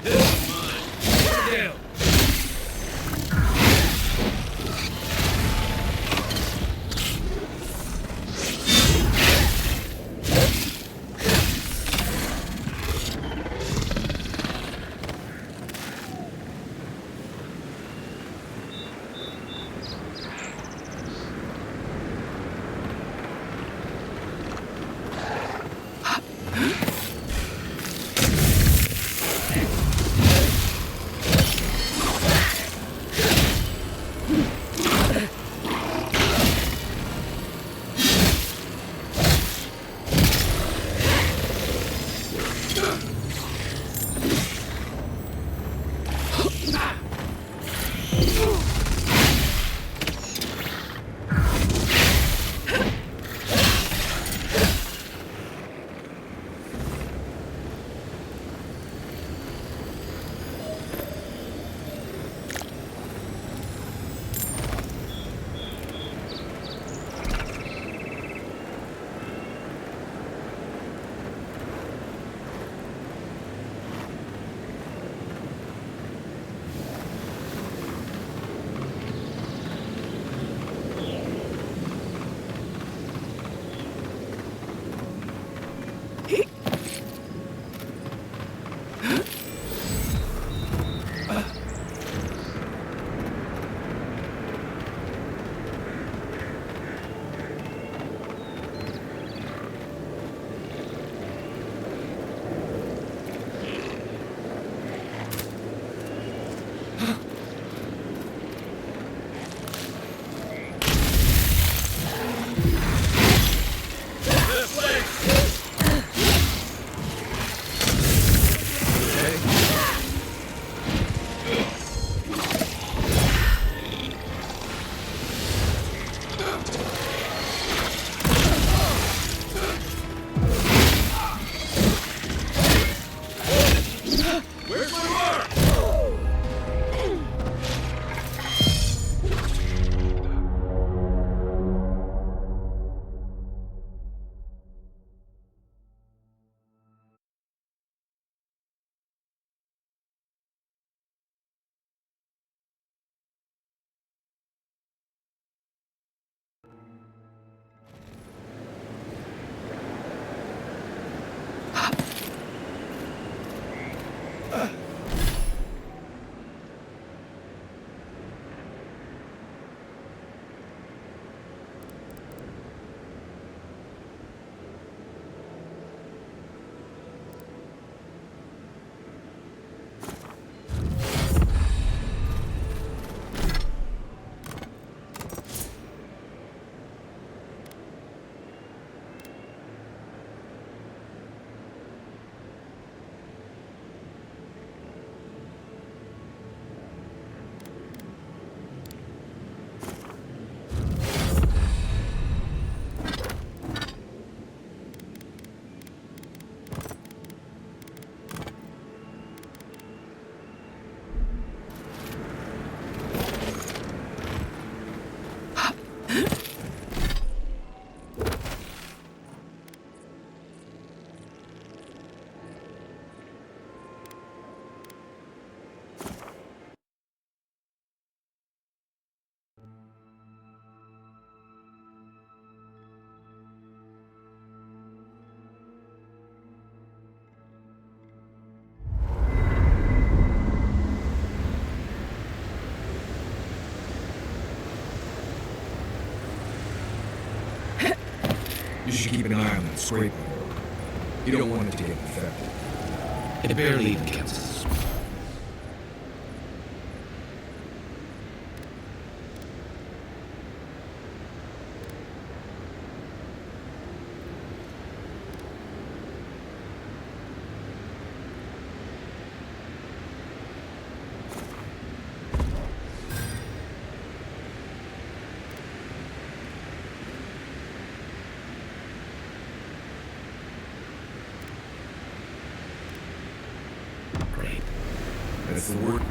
This is mine. Get down. an eye on that scraping road. You don't want it to get infected. It barely even gets us. That's the word.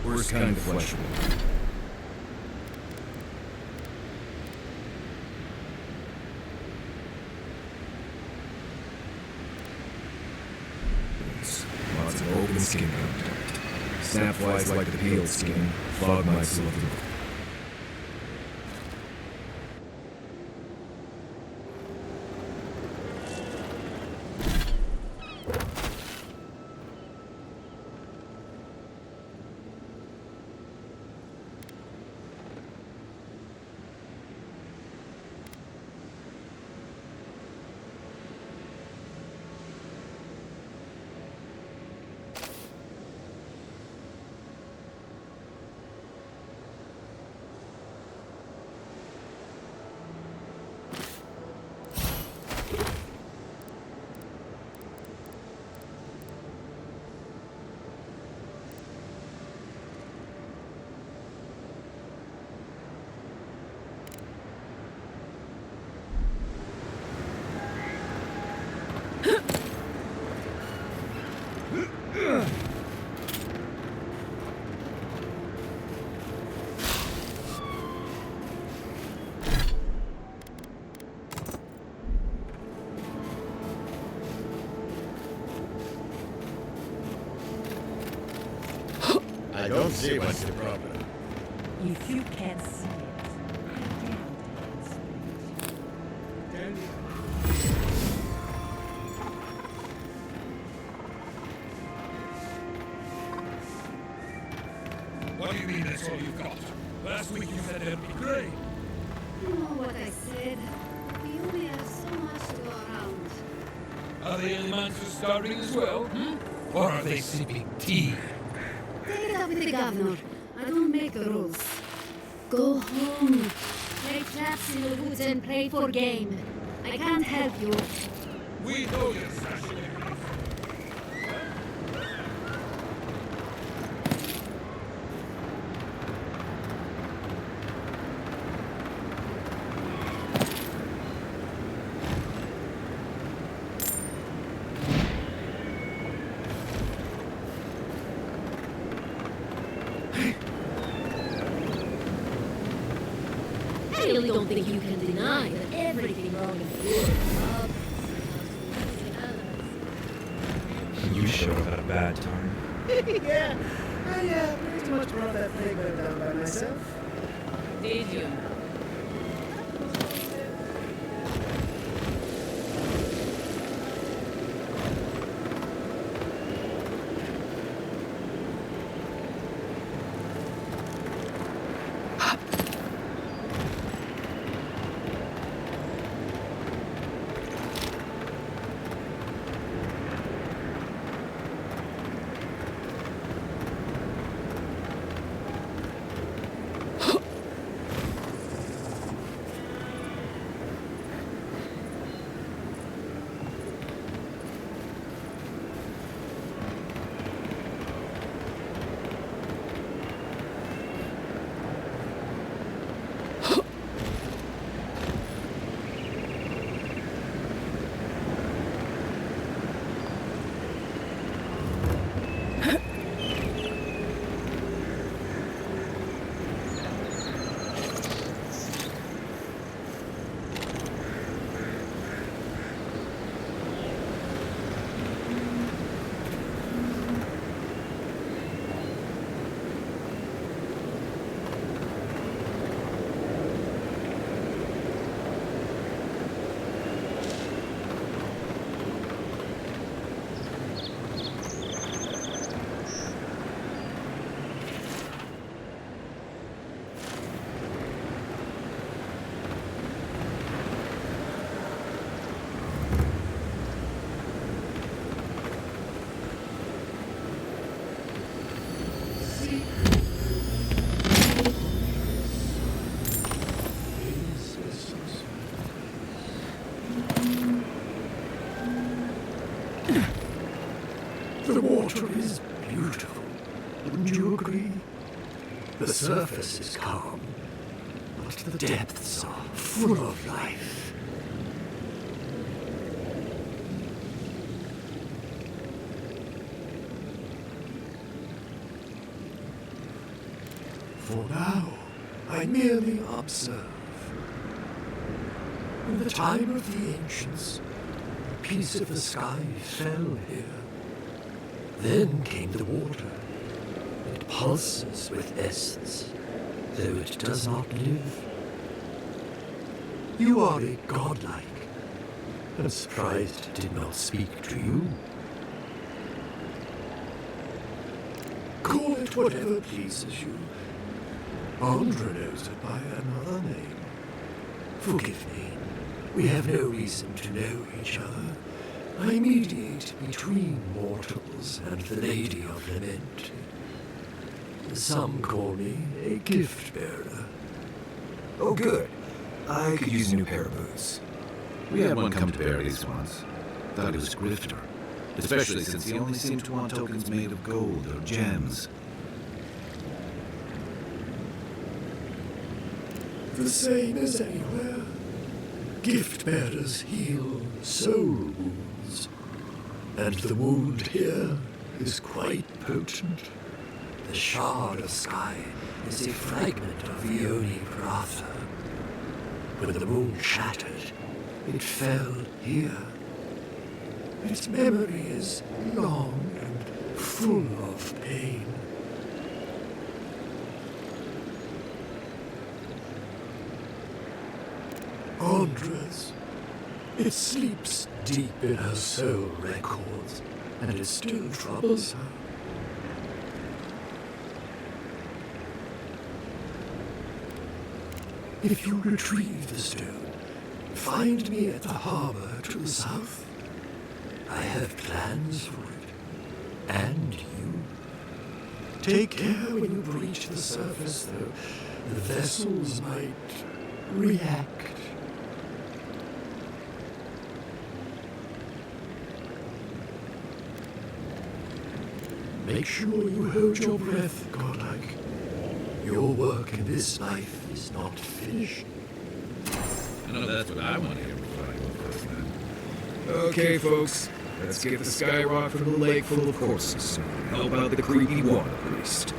Worst kind of flesh wound. Lots of open skin contact. Snap flies like the peeled skin, fog mites of the I don't see what's the problem. If you can't see it, What do you mean that's all you've got? Last week you said it'd be great. You know what I said. We only have so much to go around. Are the elements starving as well? Or are they sipping tea? Take it up with the governor. I don't make the rules. Go home. Play traps in the woods and play for game. I can't help you. We know your session. I really don't think you can deny that everything wrong in the world. You showed up at a bad time. Yeah, I pretty much brought that flavor down by myself. Did you? The water is beautiful, wouldn't you agree? The surface is calm, but the depths are full of life. For now, I merely observe. In the time of the ancients, a piece of the sky fell here. Then came the water. It pulses with essence, though it does not live. You are a godlike. I'm surprised it did not speak to you. Call it whatever pleases you. Andra knows it by another name. Forgive me. We have no reason to know each other. I mediate between mortals and the Lady of Lament. Some call me a gift bearer. Oh, good. I could use a new pair of boots. We had one come to Barry's once. Thought he was a grifter. Especially since he only seemed to want tokens made of gold or gems. The same as anywhere. Gift bearers heal soul wounds. And the wound here is quite potent. The shard of sky is a fragment of Ione Pratha. When the moon shattered, it fell here. Its memory is long and full of pain. Andra's. It sleeps deep in her soul records, and it still troubles her. If you retrieve the stone, find me at the harbor to the south. I have plans for it, and you. Take care when you breach the surface, though. The vessels might react. Make sure you hold your breath, godlike. Your work in this life is not finished. I know that's what I want to hear before I go first, man. Okay, folks. Let's get the skyrock from the lake full of horses and help out the creepy water priest.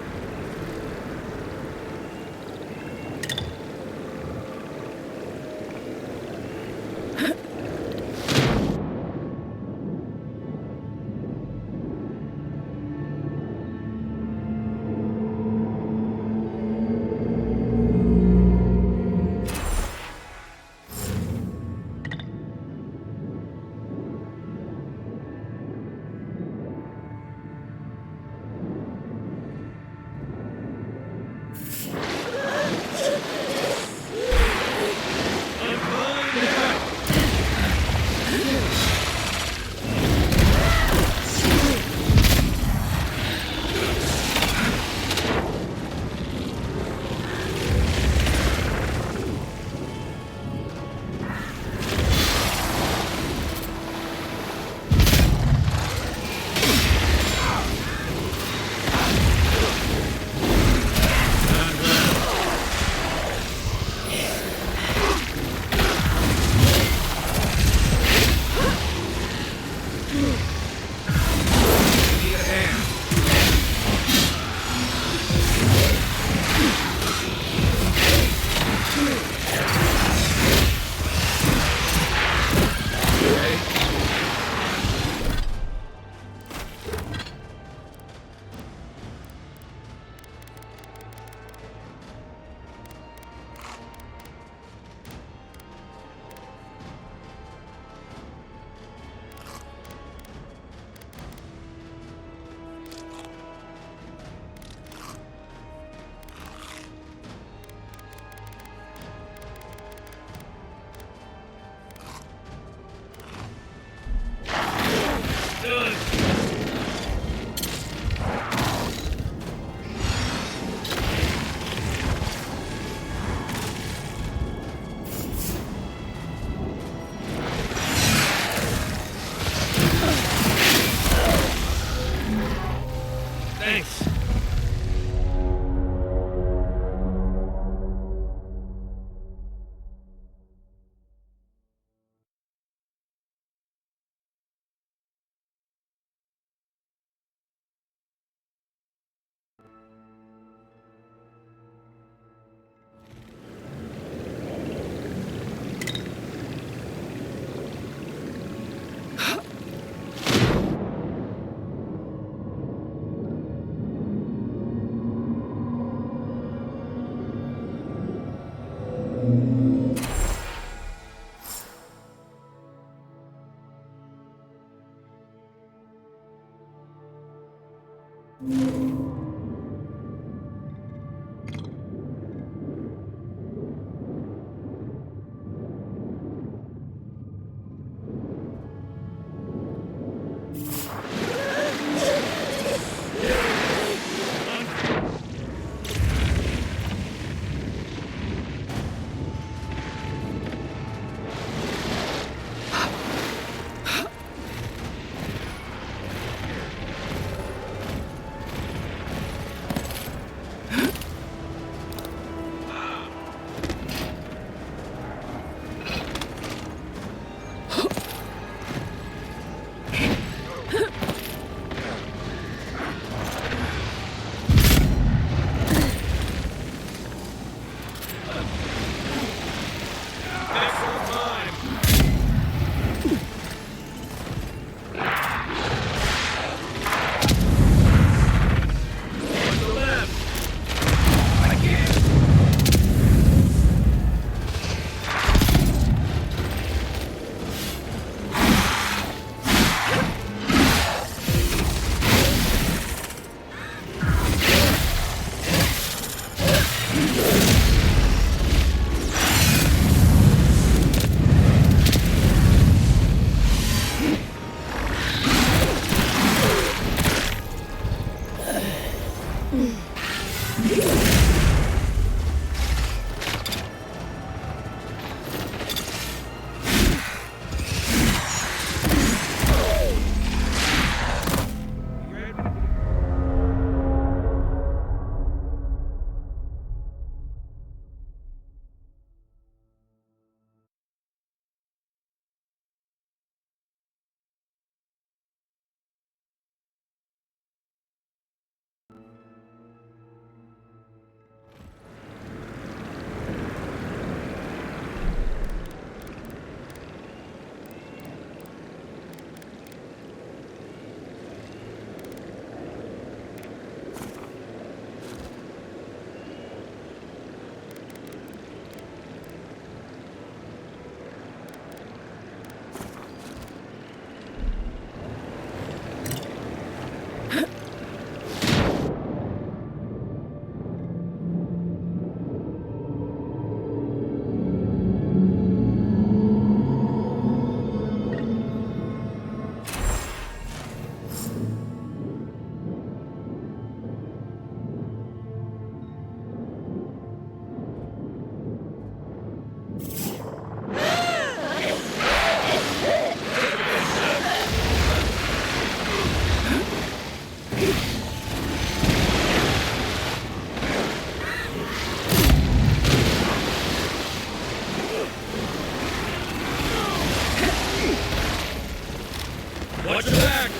Watch your back!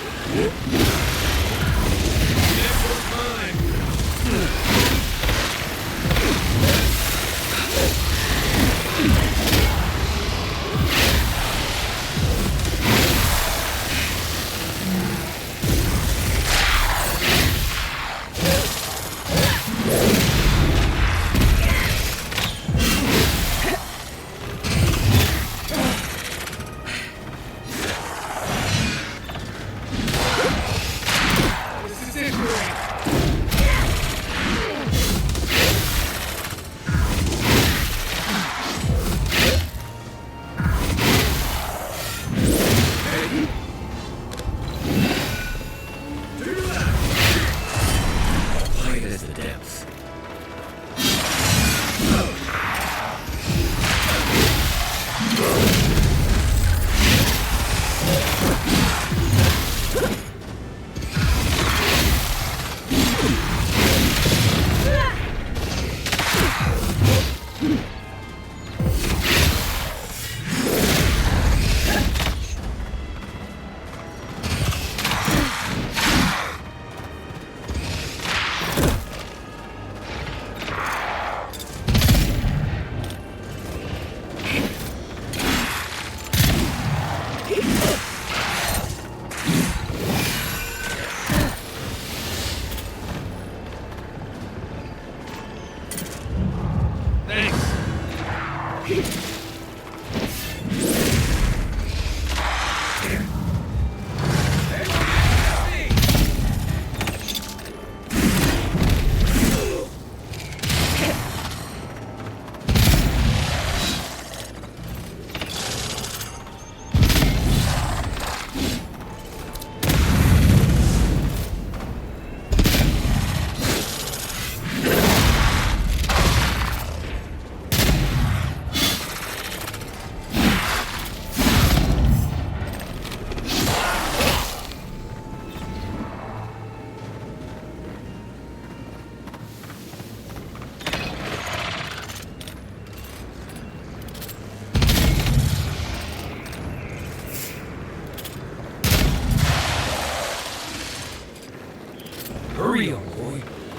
Next one's mine!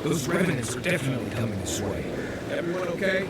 Those revenants are definitely coming this way. Everyone okay?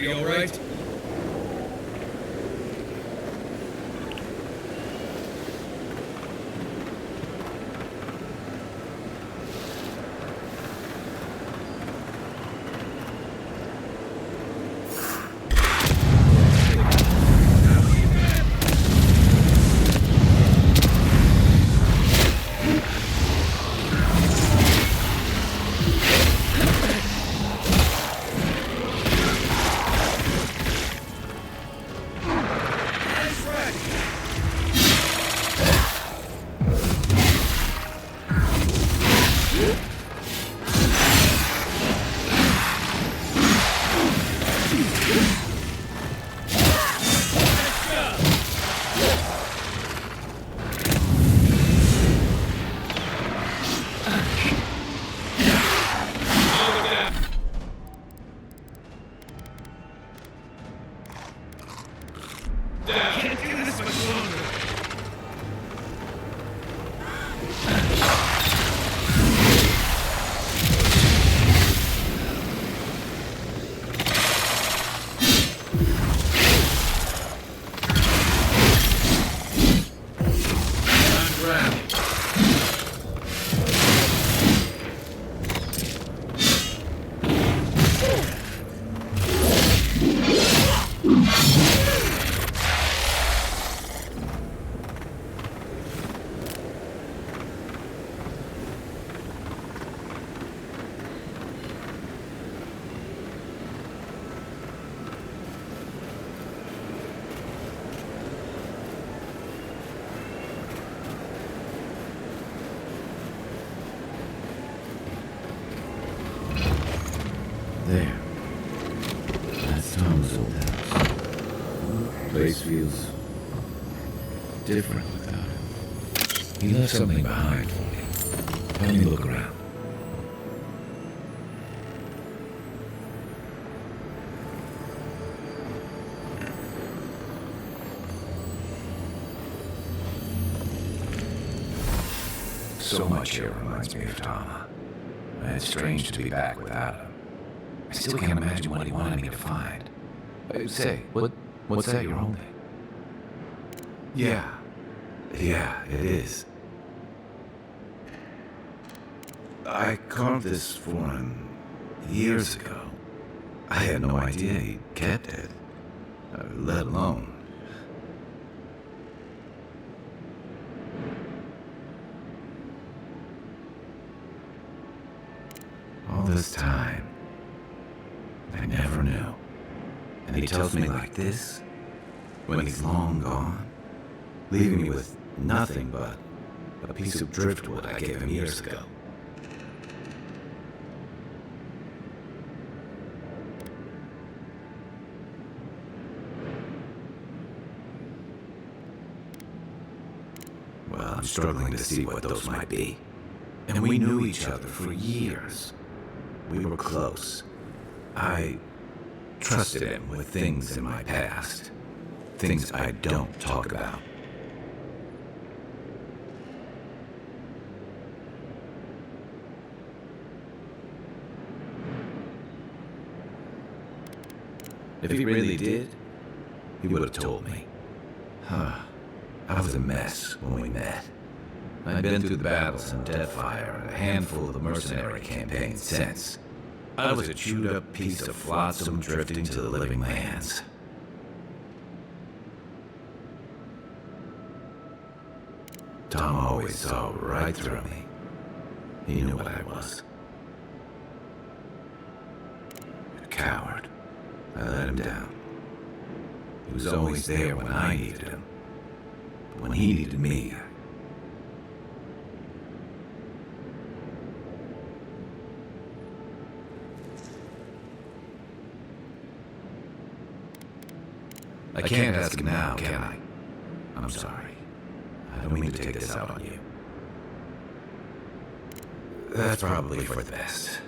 Everybody all right? There. That's Tom's old house. Place feels different without him. He left something behind for me. Let me look around. So much here reminds me of Tom. And it's strange to be back without him. I still can't imagine what he wanted me to find. Say, what's that you're holding? Yeah, it is. I carved this for him years ago. I had no idea he kept it, let alone. All this time, I never knew. And he tells me like this, when he's long gone, leaving me with nothing but a piece of driftwood I gave him years ago. Well, I'm struggling to see what those might be. And we knew each other for years. We were close. I trusted him with things in my past. Things I don't talk about. If he really did, he would have told me. I was a mess when we met. I'd been through the battles in Deadfire and a handful of the mercenary campaigns since. I was a chewed-up piece of flotsam drifting to the living lands. Tom always saw right through me. He knew what I was. A coward. I let him down. He was always there when I needed him. But when he needed me, I can't ask him now, can I? I'm sorry. I don't mean to take this out on you. That's probably for the best.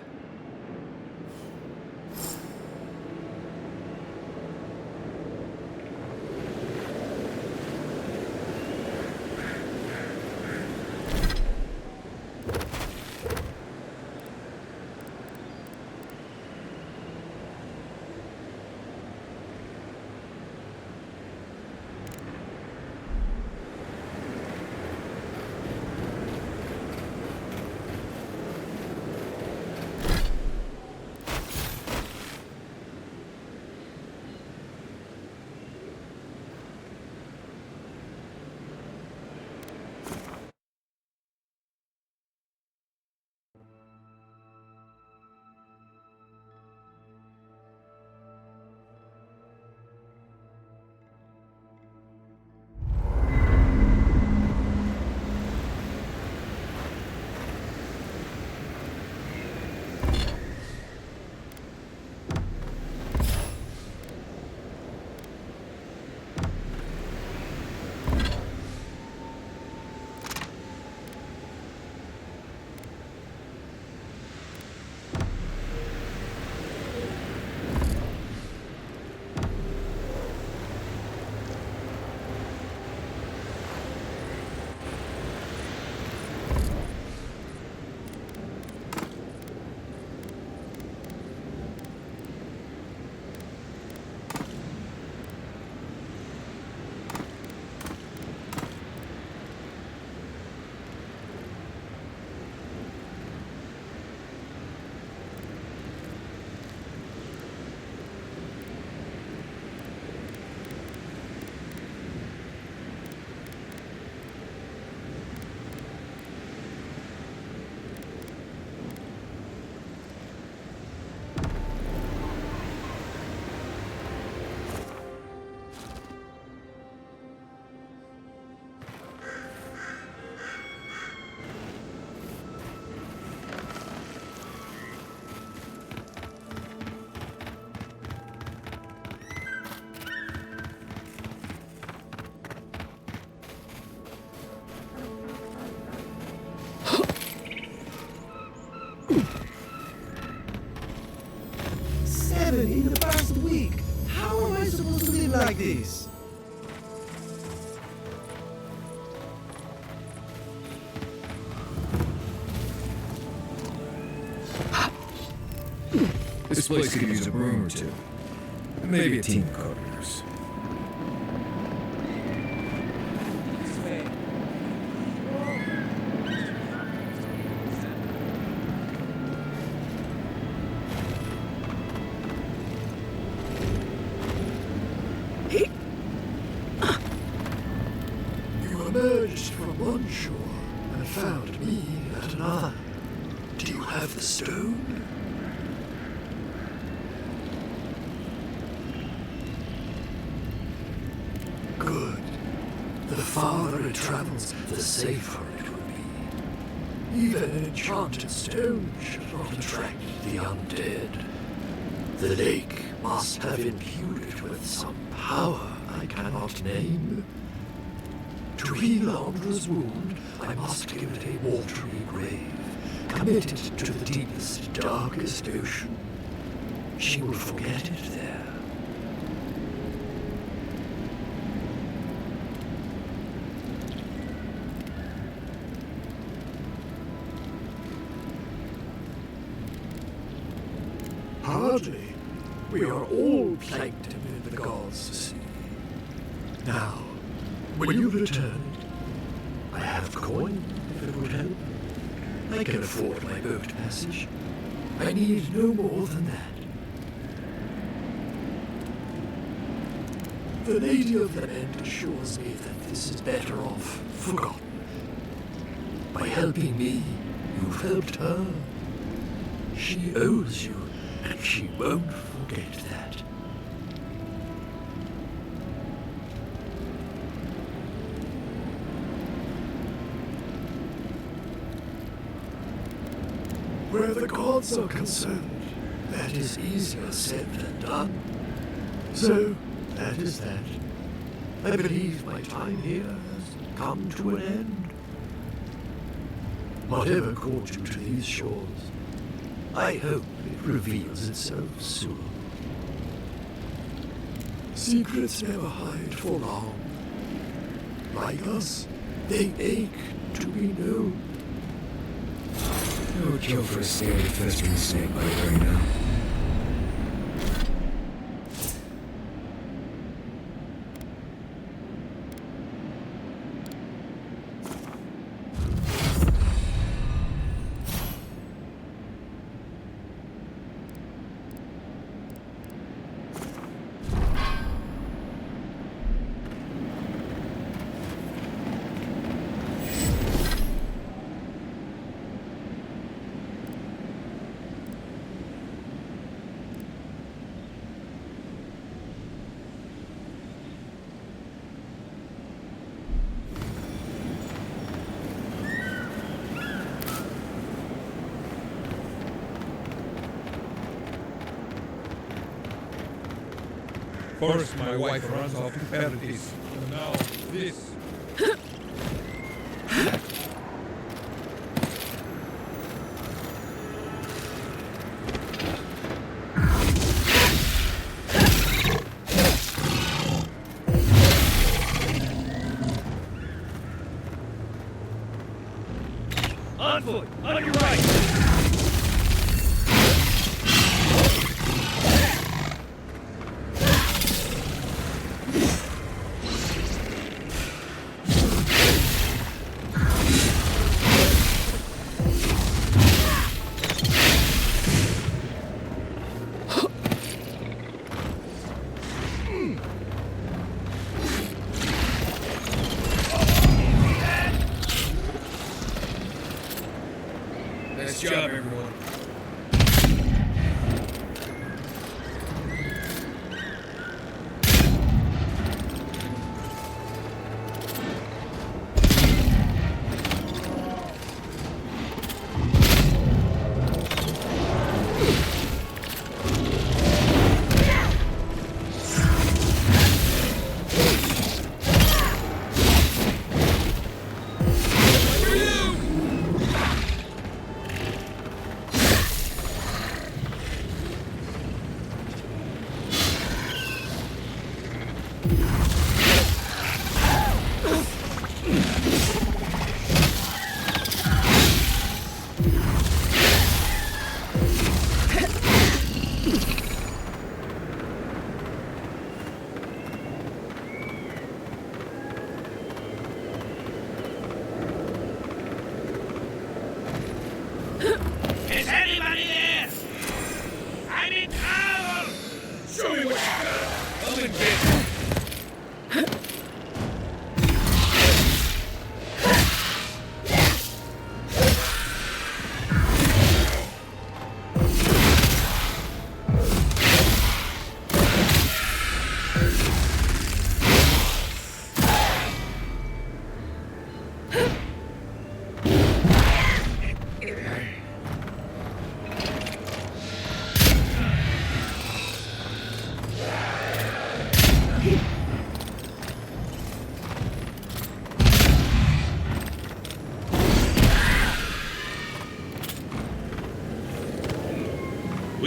In the past week. How am I supposed to live like this? This place could use a broom or two. Maybe a team of carpenters. shore and found me at another. Do you have the stone? Good. The farther it travels, the safer it will be. Even an enchanted stone should not attract the undead. The lake must have imbued it with some power I cannot name. To heal Andra's wound, I must give it a watery grave, committed to the deepest, darkest ocean. She will forget it there. Hardly. We are all plankton in the gods' sea. Now, will you return it? I have coin, if it would help. I can afford my boat passage. I need no more than that. The Lady of Lament assures me that this is better off forgotten. By helping me, you've helped her. She owes you, and she won't forget that. Where the gods are concerned, that is easier said than done. So, that is that. I believe my time here has come to an end. Whatever called you to these shores, I hope it reveals itself soon. Secrets never hide for long. Like us, they ache to be known. I would kill for a scary festering snake bite right now. First, my wife runs off to paradise, and now this. On foot, on your right! Nice job, everyone. Is anybody there? I'm in trouble! Show me what you got. I'll invent. 「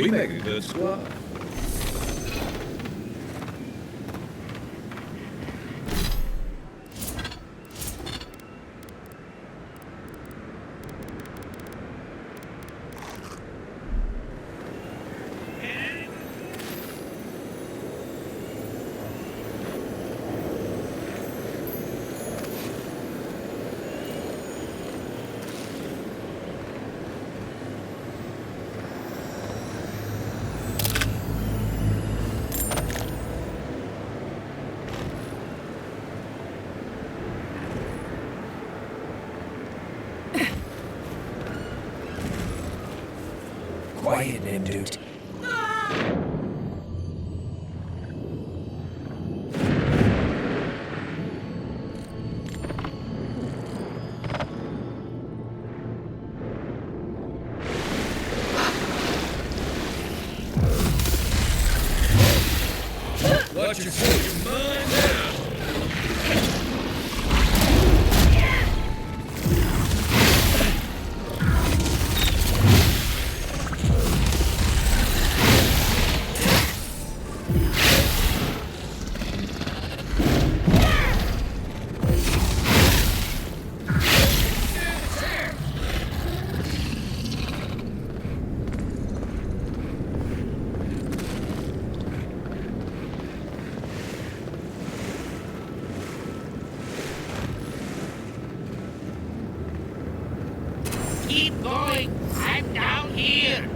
We make a good squad. Quiet, name, dude. Watch yourself, your mind now. Keep going. I'm down here.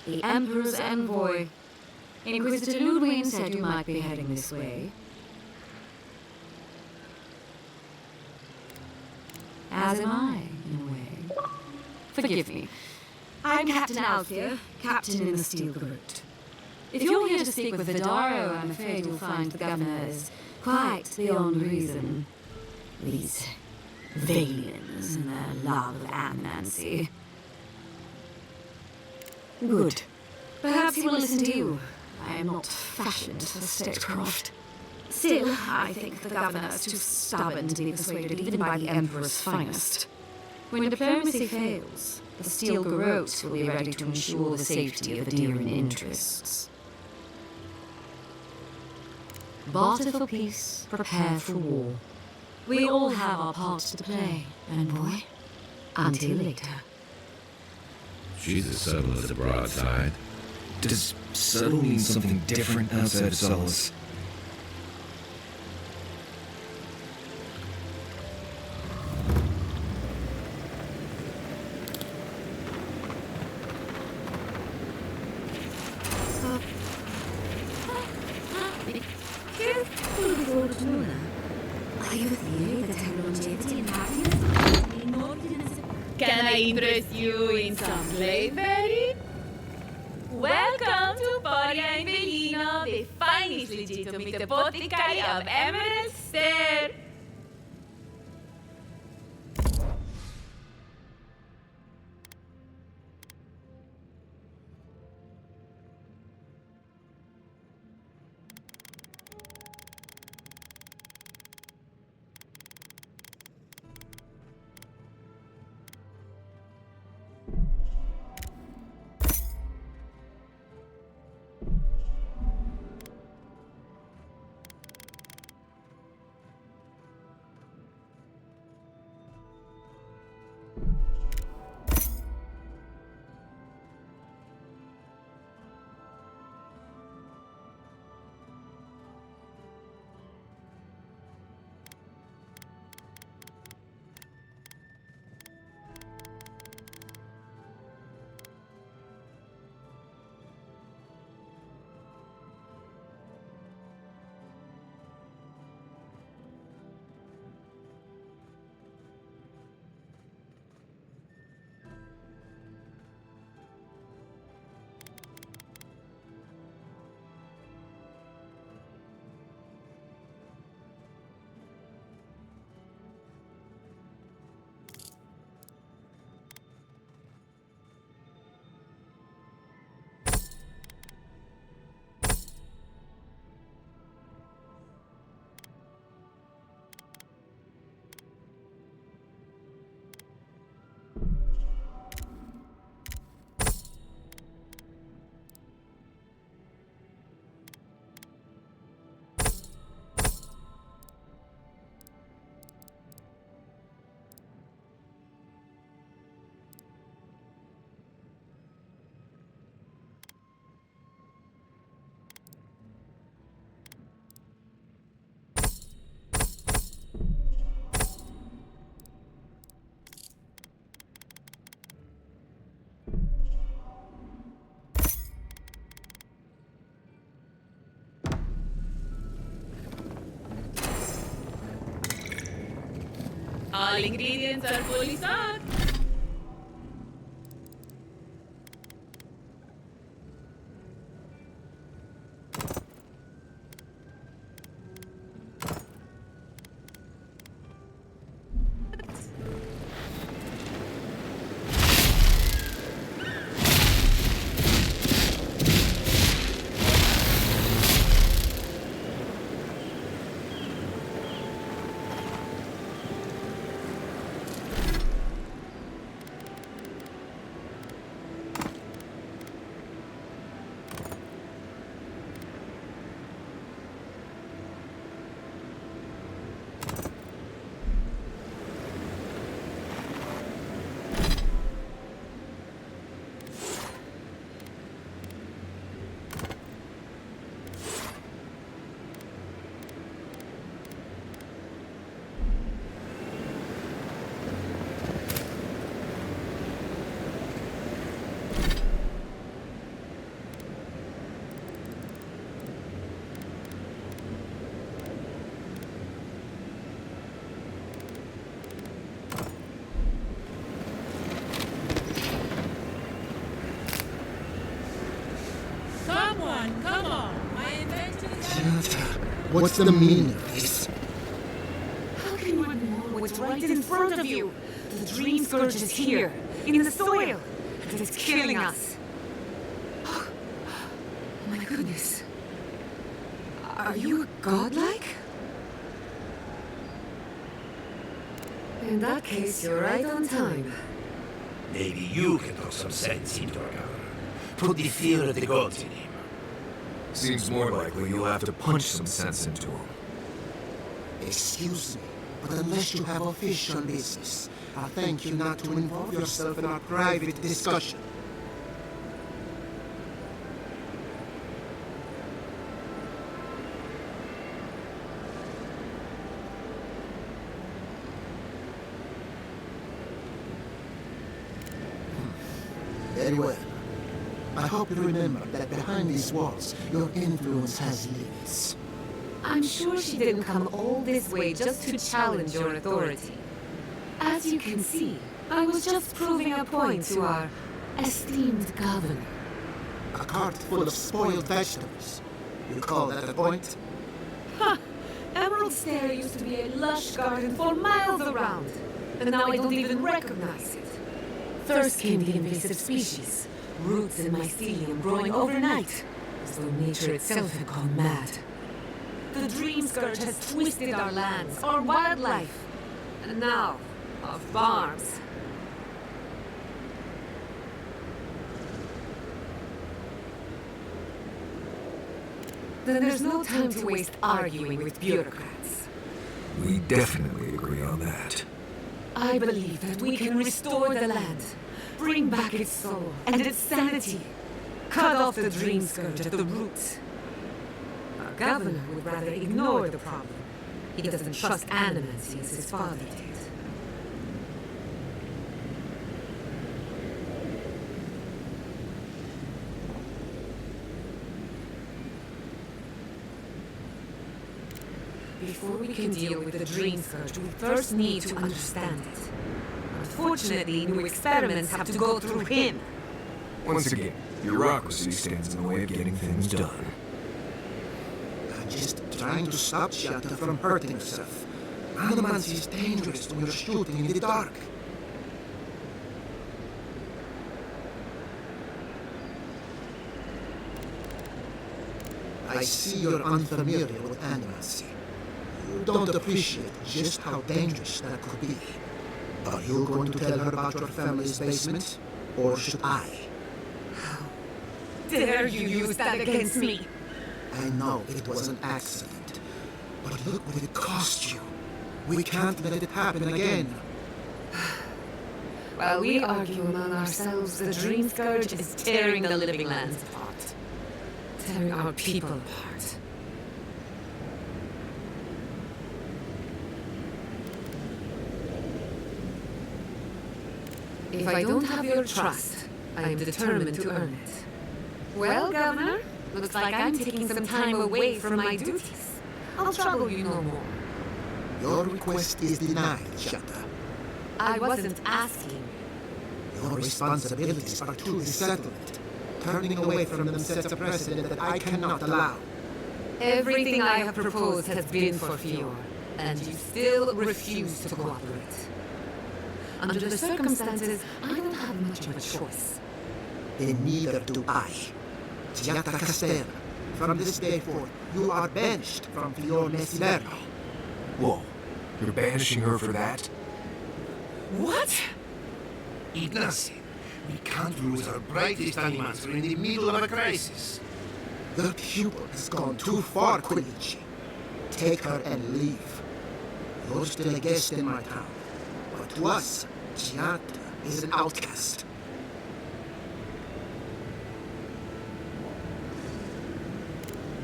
The Emperor's envoy. Inquisitor Ludwig said you might be heading this way. As am I, in a way. Forgive me. I'm Captain Althea, captain in the Steel Garrote. If you're here to speak with Vidaro, I'm afraid you'll find the governor is quite beyond reason. These Valians and their love of animancy. Good. Perhaps he will listen to you. I am not fashioned for statecraft. Still, I think the governor is too stubborn to be persuaded even by the Emperor's finest. When diplomacy fails, the Steel Garrote will be ready to ensure the safety of the Deeran interests. Barter for peace, prepare for war. We all have our parts to play, envoy. Until later. She's as subtle as a broadside. Does subtle mean something different outside of Solace? Can I interest you in some slavery? Welcome to Poria and Bellino, the finest legitimate apothecary of Emerald Stair. All ingredients are fully stocked. What's the meaning of this? How can you ignore what's right in front of you? The dream scourge is here, in the soil, and it's killing us. Oh my goodness. Are you a godlike? In that case, you're right on time. Maybe you can talk some sense into our governor. Put the fear of the gods in him. Seems more likely you'll have to punch some sense into him. Excuse me, but unless you have official business, I thank you not to involve yourself in our private discussion. Very well. I hope you remember that behind these walls, your influence has limits. I'm sure she didn't come all this way just to challenge your authority. As you can see, I was just proving a point to our esteemed governor. A cart full of spoiled vegetables. You call that a point? Ha! Emerald Stair used to be a lush garden for miles around, and now I don't even recognize it. First came the invasive species, roots in mycelium growing overnight, as though nature itself had gone mad. The dream scourge has twisted our lands, our wildlife, and now our farms. Then there's no time to waste arguing with bureaucrats. We definitely agree on that. I believe that we can restore the land, bring back its soul and its sanity, cut off the dream scourge at the roots. Our governor would rather ignore the problem. He doesn't trust animancy as his father did. Before we can deal with the dream scourge, we first need to understand it. Unfortunately, new experiments have to go through him. Once again, bureaucracy stands in the way of getting things done. I'm just trying to stop Shatta from hurting herself. Animancy is dangerous when you're shooting in the dark. I see you're unfamiliar with animancy. You don't appreciate just how dangerous that could be. Are you going to tell her about your family's basement? Or should I? How dare you use that against me? I know it was an accident. But look what it cost you. We can't let it happen again. While we argue among ourselves, the dream scourge is tearing the living lands apart. Tearing our people apart. If I don't have your trust, I am determined to earn it. Well, Governor, looks like I'm taking some time away from my duties. I'll trouble you no more. Your request is denied, Shatta. I wasn't asking. Your responsibilities are too settled. Turning away from them sets a precedent that I cannot allow. Everything I have proposed has been for Fior, and you still refuse to cooperate. Under the circumstances, I don't have much of a choice. Then neither do I. Giata Castella, from this day forth, you are banished from Fior Mesilerno. Whoa, you're banishing her for that? What? Ignacy, we can't lose our brightest animals. We're in the middle of a crisis. The pupil has gone too far, Quilici. Take her and leave. You're still a guest in my town. But to us, Giata is an outcast.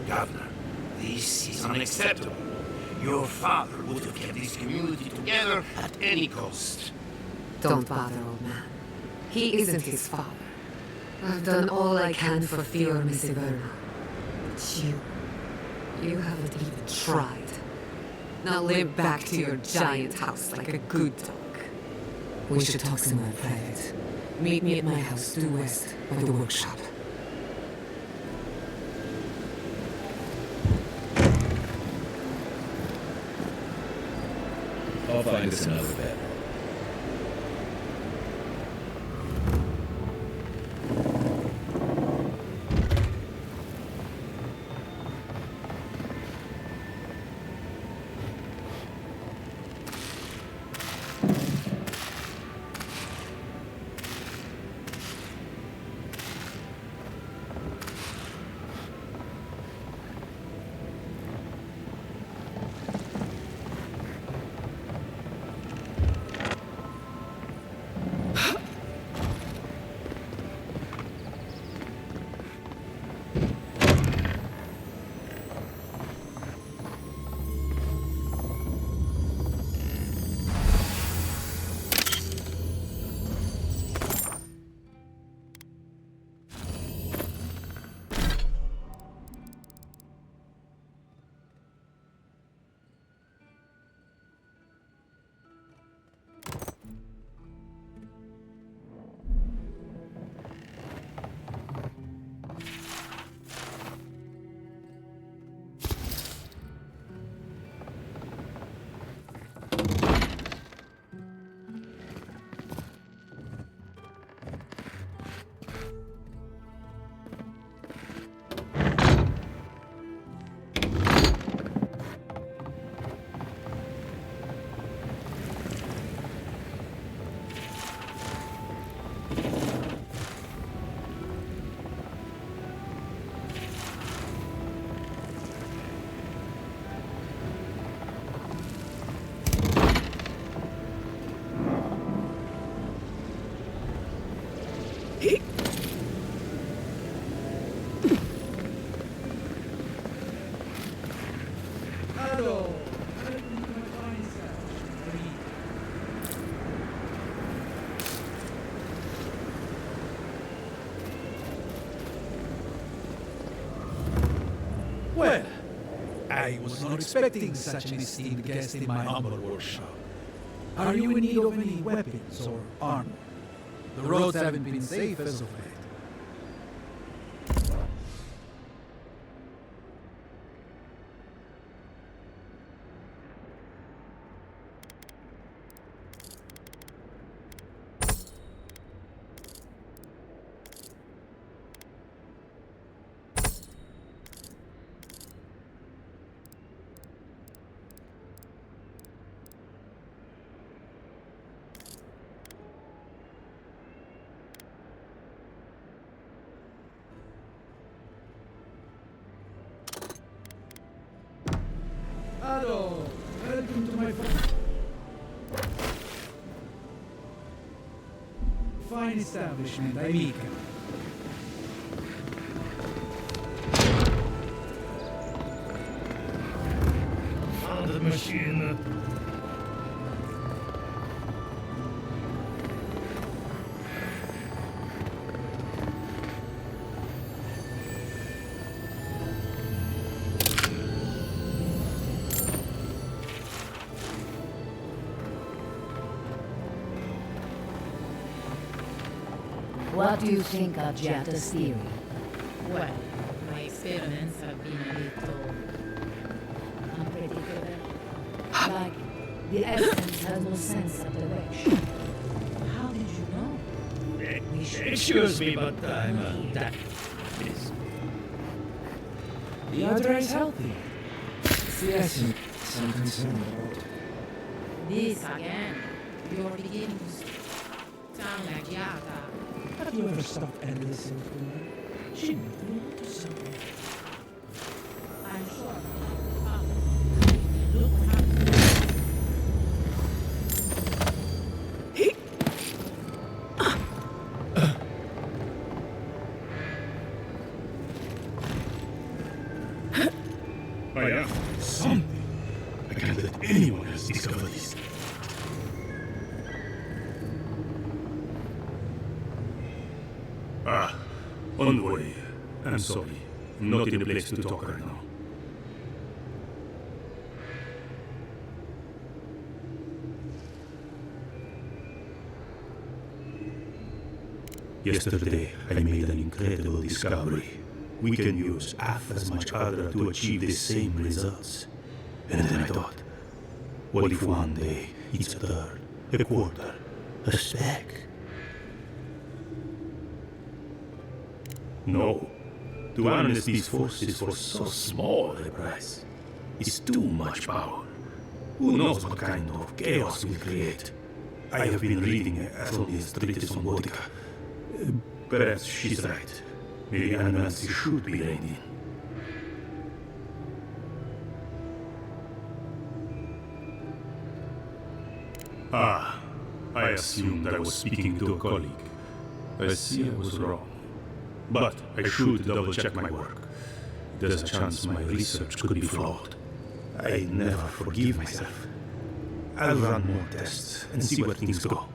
Governor, this is unacceptable. Your father would have kept this community together at any cost. Don't bother, old man. He isn't his father. I've done all I can for Fior Mesilerno. But you haven't even tried. Now limp back to your giant house like a good dog. We should talk somewhere private. Meet me at my house due west by the workshop. find us another bed. Well, I was not expecting such an esteemed guest in my humble workshop. Are you in need of any weapons or armor? The roads haven't been safe as of late. Hello, welcome to my fine establishment, Amica. Found the machine. What do you think of Giatta's theory? Well, my experiments have been a little unpredictable. Like, the essence has no sense of direction. How did you know? Excuse me, but I'm that is. The other is healthy. It's the essence I'm concerned about. This again. You're beginning to sound like Giatta. Have you ever stopped and listened to her? She might be onto something. I'm sure. I have something. I can't let anyone else discover this. On the way. I'm sorry. I'm not in a place to talk right now. Yesterday, I made an incredible discovery. We can use half as much harder to achieve the same results. And then I thought, what if one day It's a third, a quarter, a speck. No. To harness these forces for so small a price is too much power. Who knows what kind of chaos we'll create? I have been reading Athelney's treatise on Boudica. Perhaps she's right. Maybe animals should be reined in. Ah, I assumed I was speaking to a colleague. I see I was wrong. But I should double-check my work. There's a chance my research could be flawed. I never forgive myself. I'll run more tests and see where things go.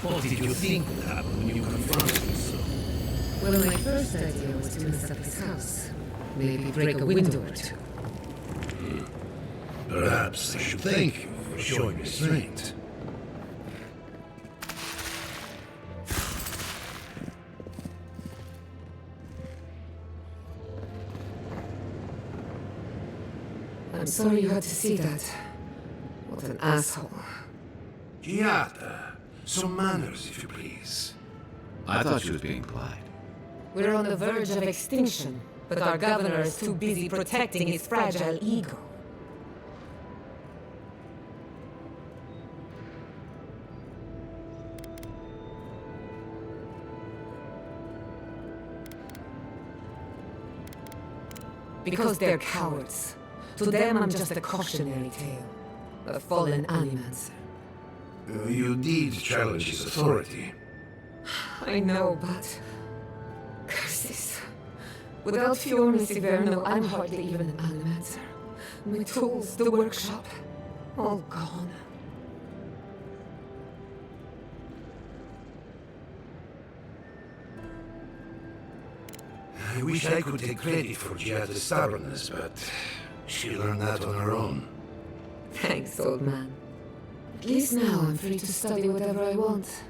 What did you think would happen when you confronted me so? Well, my first idea was to mess up his house. Maybe break a window or two. Perhaps I should thank you for showing restraint. I'm sorry you had to see that. What an asshole. Giada, some manners, if you please. I thought she was being polite. We're on the verge of extinction, but our governor is too busy protecting his fragile ego. Because they're cowards. To them, I'm just a cautionary tale. A fallen animancer. You did challenge his authority. I know, but... curses. Without Fjorn and Siverno, I'm hardly even an animancer. My tools, the workshop, all gone. I wish I could take credit for Giada's stubbornness, but she learned that on her own. Thanks, old man. At least now I'm free to study whatever I want.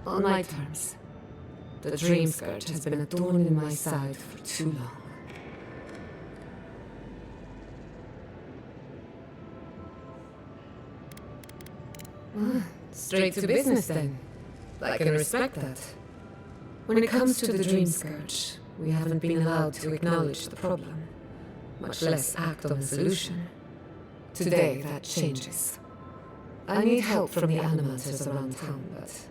On my terms. The dream scourge has been a thorn in my side for too long. Straight to business then. I can respect that. When it comes to the dream scourge, we haven't been allowed to acknowledge the problem, much less act on a solution. Today, that changes. I need help from the animators around town, but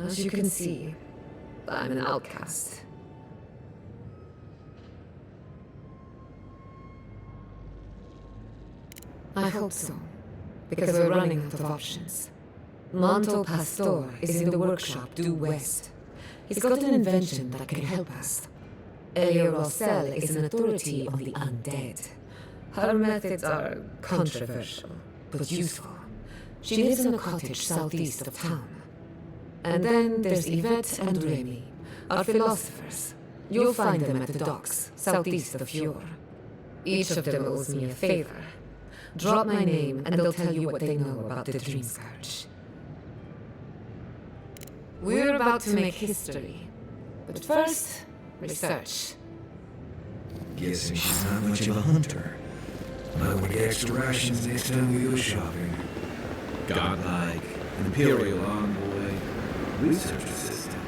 as you can see, I'm an outcast. I hope so, because we're running out of options. Monto Pastor is in the workshop due west. He's got an invention that can help us. Elia Rossell is an authority on the undead. Her methods are controversial, but useful. She lives in a cottage southeast of town. And then there's Yvette and Remy, our philosophers. You'll find them at the docks, southeast of Fjord. Each of them owes me a favor. Drop my name and they'll tell you what they know about the Dream Scourge. We're about to make history. But first, research. Guessing she's not much of a hunter. Might want to get extra rations next time we go shopping. Godlike, an Imperial envoy, research assistant.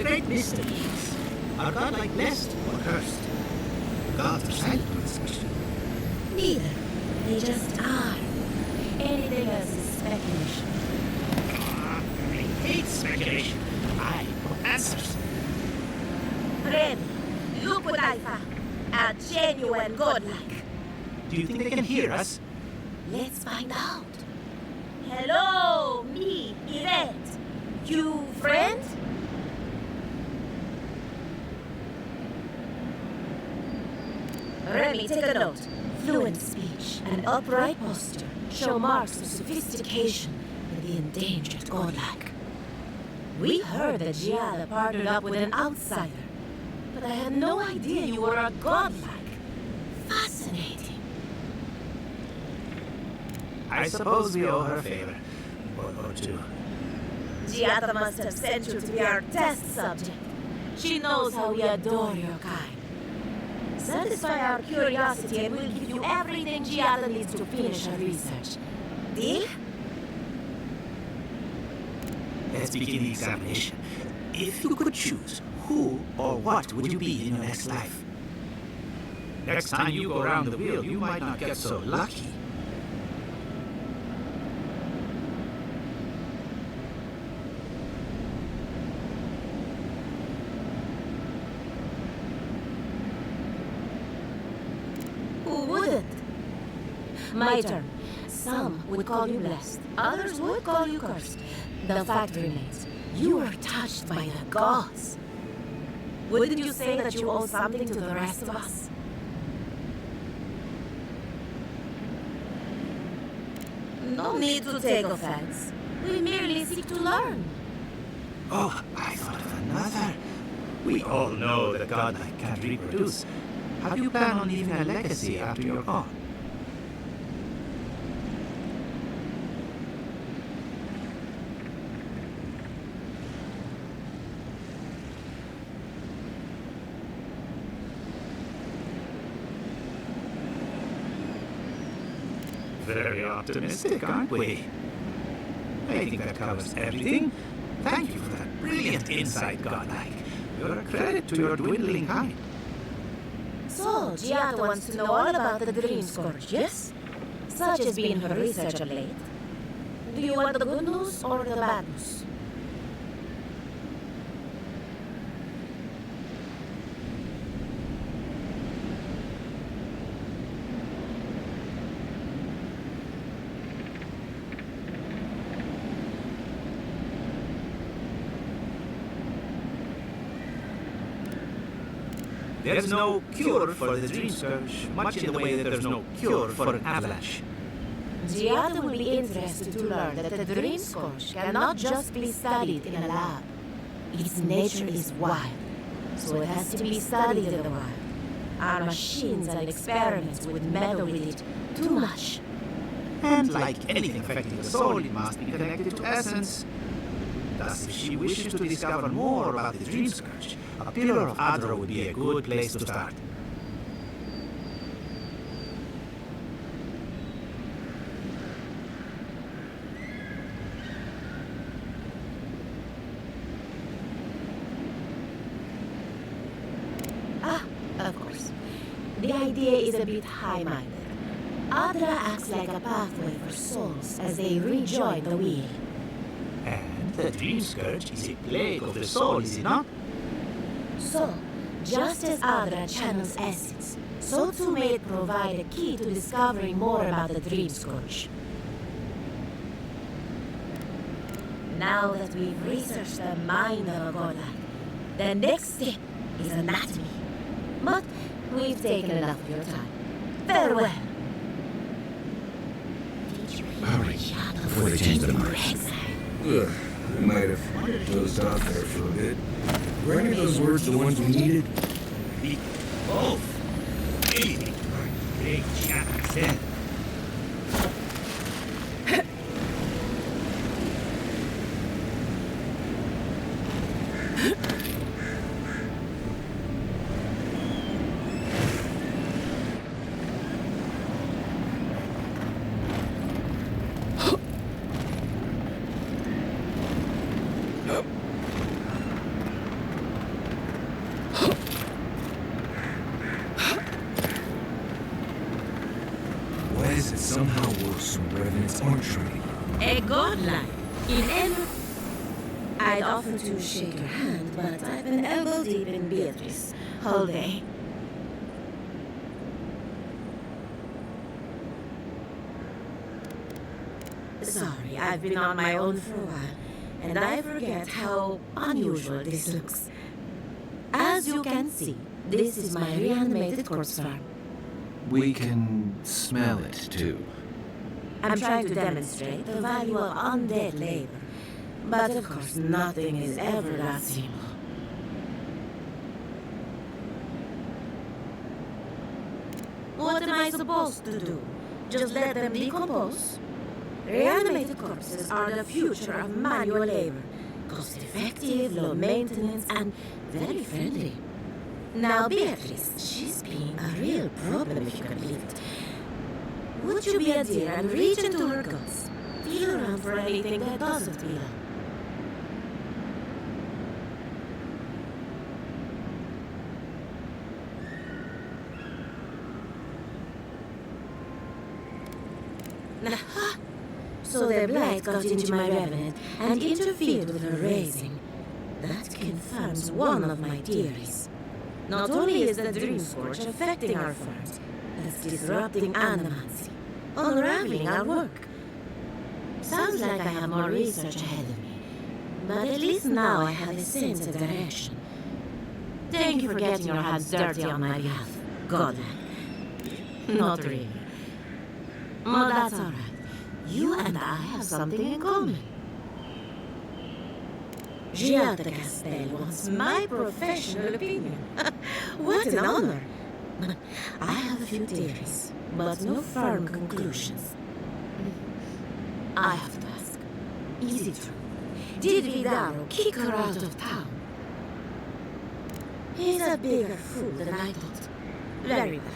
great mystery is, are godlike blessed or cursed? The gods are silent on this question. Neither. They just are. Anything else is speculation. I hate speculation. I want answers. Remy, look what I found. A genuine godlike. Do you think they can hear us? Let's find out. Hello, me, Yvette. You friend? Remy, take a note. Fluent speech and upright posture show marks of sophistication in the endangered godlike. We heard that Giada partnered up with an outsider, but I had no idea you were a godlike. Fascinating. I suppose we owe her a favor. Or two. Giada must have sent you to be our test subject. She knows how we adore your kind. Satisfy our curiosity and we'll give you everything Giada needs to finish her research. Deal? Let's begin the examination. If you could choose, who or what would you be in your next life? Next time you go around the wheel, you might not get so lucky. Who wouldn't? My turn. Some would call you blessed. Others would call you cursed. The fact remains, you were touched by the gods. Wouldn't you say that you owe something to the rest of us? No need to take offense. We merely seek to learn. Oh, I thought of another. We all know that godlike can't reproduce. How do you plan on leaving a legacy after you're gone? Very optimistic, aren't we? I think that covers everything. Thank you for that brilliant insight, godlike. You're a credit to your dwindling kind. So, Giada wants to know all about the Dream Scourge, yes? Such has been her research of late. Do you want the good news or the bad news? There's no cure for the Dream Scourge, much in the way that there's no cure for an avalanche. Giada will be interested to learn that the Dream Scourge cannot just be studied in a lab. Its nature is wild, so it has to be studied in the wild. Our machines and experiments would meddle with it too much. And like anything affecting the soul, it must be connected to essence. Thus, if she wishes to discover more about the Dream Scourge, a pillar of Adra would be a good place to start. Ah, of course. The idea is a bit high-minded. Adra acts like a pathway for souls as they rejoin the wheel. And the Dream Scourge is a plague of the soul, is it not? So, just as Adra channels essence, so too may it provide a key to discovering more about the Dream Scourge. Now that we've researched the mind of a godlike, the next step is anatomy. But we've taken enough of your time. Farewell. Hurry, before they change their minds. Ugh, we might have dozed off there for a bit. Were any of those words the ones we needed? We both. Maybe. Big chapter's dead. somehow works when revenants aren't trained. A godlike in every... I'd offer to shake your hand, but I've been elbow deep in Beatrice all day. Sorry, I've been on my own for a while, and I forget how unusual this looks. As you can see, this is my reanimated corpse farm. We can smell it, too. I'm trying to demonstrate the value of undead labor, but of course nothing is ever that simple. What am I supposed to do? Just let them decompose? Reanimated corpses are the future of manual labor. Cost-effective, low maintenance, and very friendly. Now Beatrice, she's being a real problem if you can believe it. Would you be a dear and reach into her guts? Feel around for anything that doesn't belong. So their blight got into my revenant and interfered with her raising. That confirms one of my theories. Not only is the dream scourge affecting our farms, it's disrupting animancy, unraveling our work. Sounds like I have more research ahead of me, but at least now I have a sense of direction. Thank you for getting your hands dirty on my behalf, godlike. Not really. Well, that's all right. You and I have something in common. Giada Castel wants my professional opinion. What an honor. I have a few theories, but no firm conclusions. I have to ask, is it true? Did Vidaro kick her out of town? He's a bigger fool than I thought. Very well.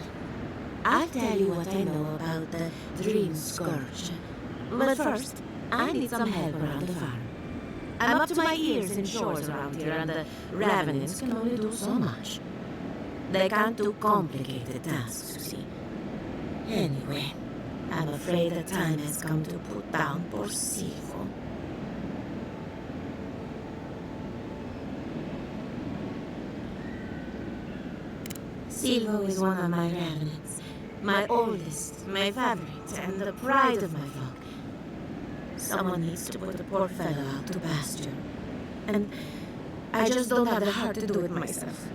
I'll tell you what I know about the Dream Scourge. But first, I need some help around the farm. I'm up to my ears in chores around here, and the Ravenants can only do so much. They can't do complicated tasks, you see. Anyway, I'm afraid the time has come to put down poor Silvo. Silvo is one of my Ravenants. My oldest, my favorite, and the pride of my flock. Someone needs to put the poor fellow out to pasture. And I just don't have the heart to do it myself.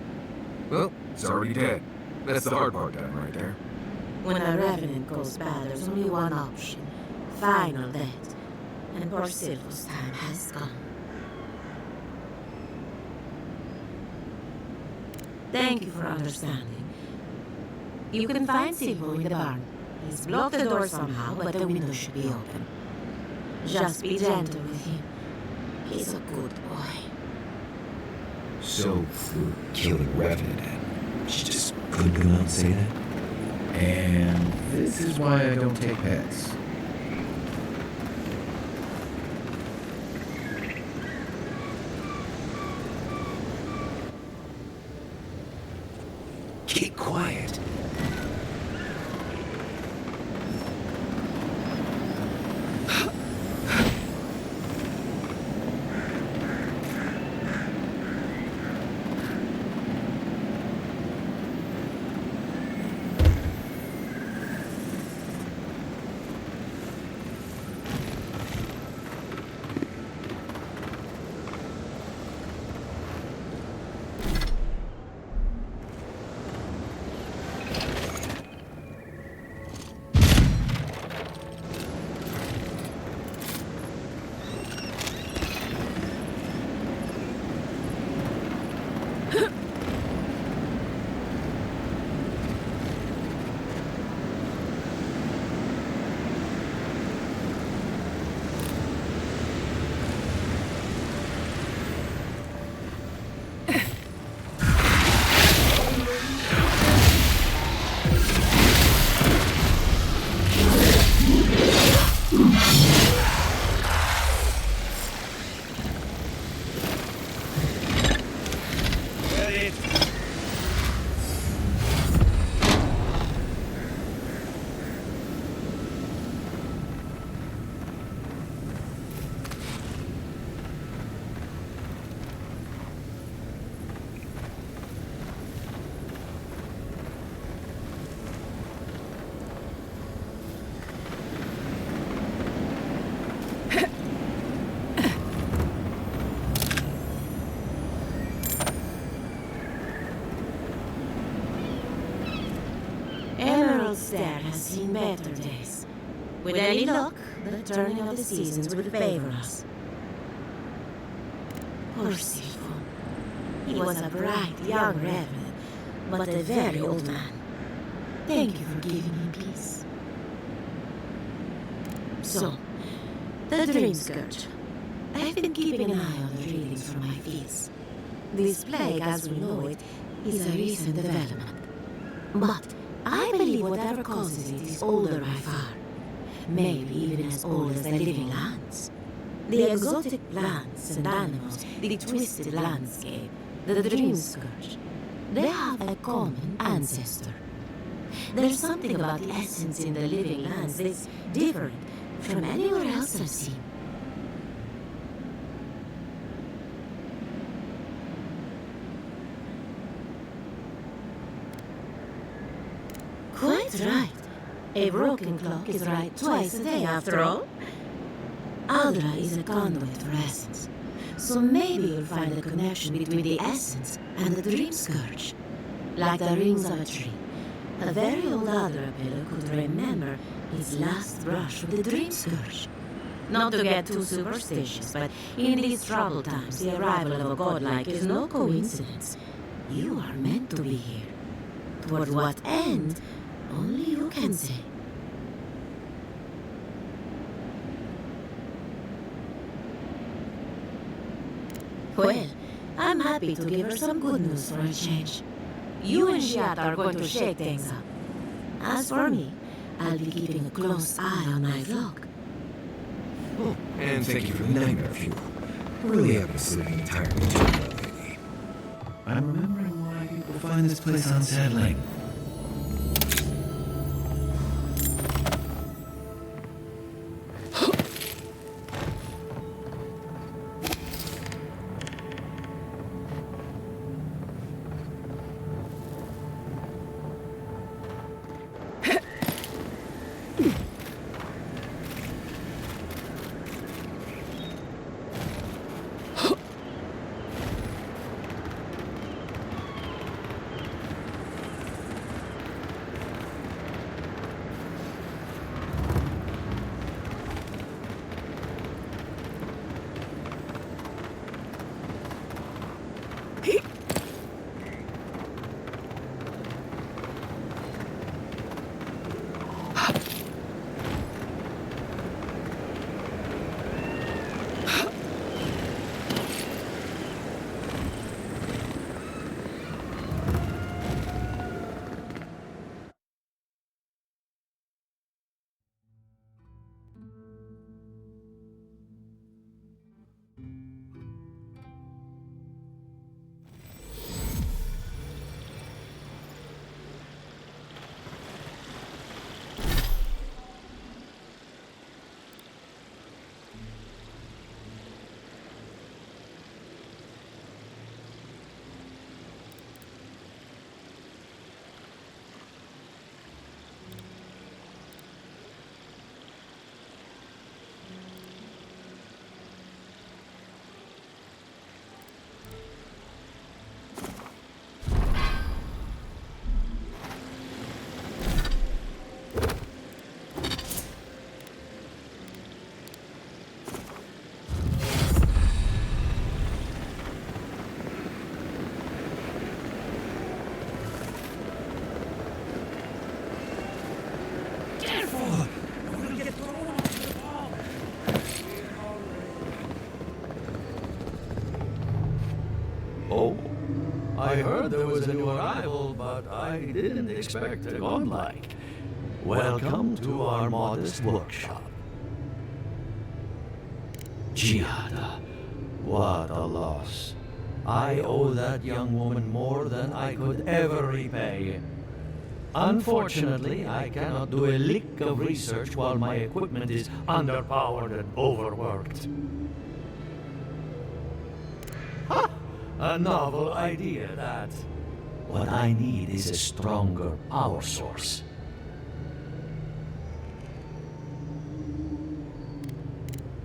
Well, it's already dead. That's the hard part done right there. When a revenant goes bad, there's only one option. Final death. And poor Silvo's time has come. Thank you for understanding. You can find Silvo in the barn. He's blocked the door somehow, but the window should be open. Just be gentle with him. He's a good boy. So, for killing Revenant, she just couldn't come out and say that? And this is why I don't take pets. Keep quiet. Ready? Stair has seen better days. With any luck, the turning of the seasons will favor us. Poor Silfo. He was a bright young rebel, but a very old man. Thank you for giving me peace. So, the Dream Scourge. I've been keeping an eye on the readings from my fields. This plague, as we know it, is a recent development. But I believe whatever causes it is older by far. Maybe even as old as the living lands. The exotic plants and animals, the twisted landscape, the Dream Scourge. They have a common ancestor. There's something about the essence in the living lands that's different from anywhere else I've seen. Quite right. A broken clock is right twice a day, after all. Aldra is a conduit for essence. So maybe you'll find a connection between the essence and the Dream Scourge. Like the rings of a tree. A very old Aldra pillar could remember his last brush with the Dream Scourge. Not to get too superstitious, but in these troubled times, the arrival of a god like is no coincidence. You are meant to be here. Toward what end? Only you can say. Well, I'm happy to give her some good news for a change. You and Giat are going to shake things up. As for me, I'll be keeping a close eye on my flock. Oh, and thank you for the nightmare fuel. Really haven't been sleeping entirely too well lately. I'm remembering why people find this place unsettling. Oh, I heard there was a new arrival, but I didn't expect a godlike. Welcome to our modest workshop. Giada, what a loss. I owe that young woman more than I could ever repay. Unfortunately, I cannot do a lick of research while my equipment is underpowered and overworked. Ha! A novel idea, that. What I need is a stronger power source.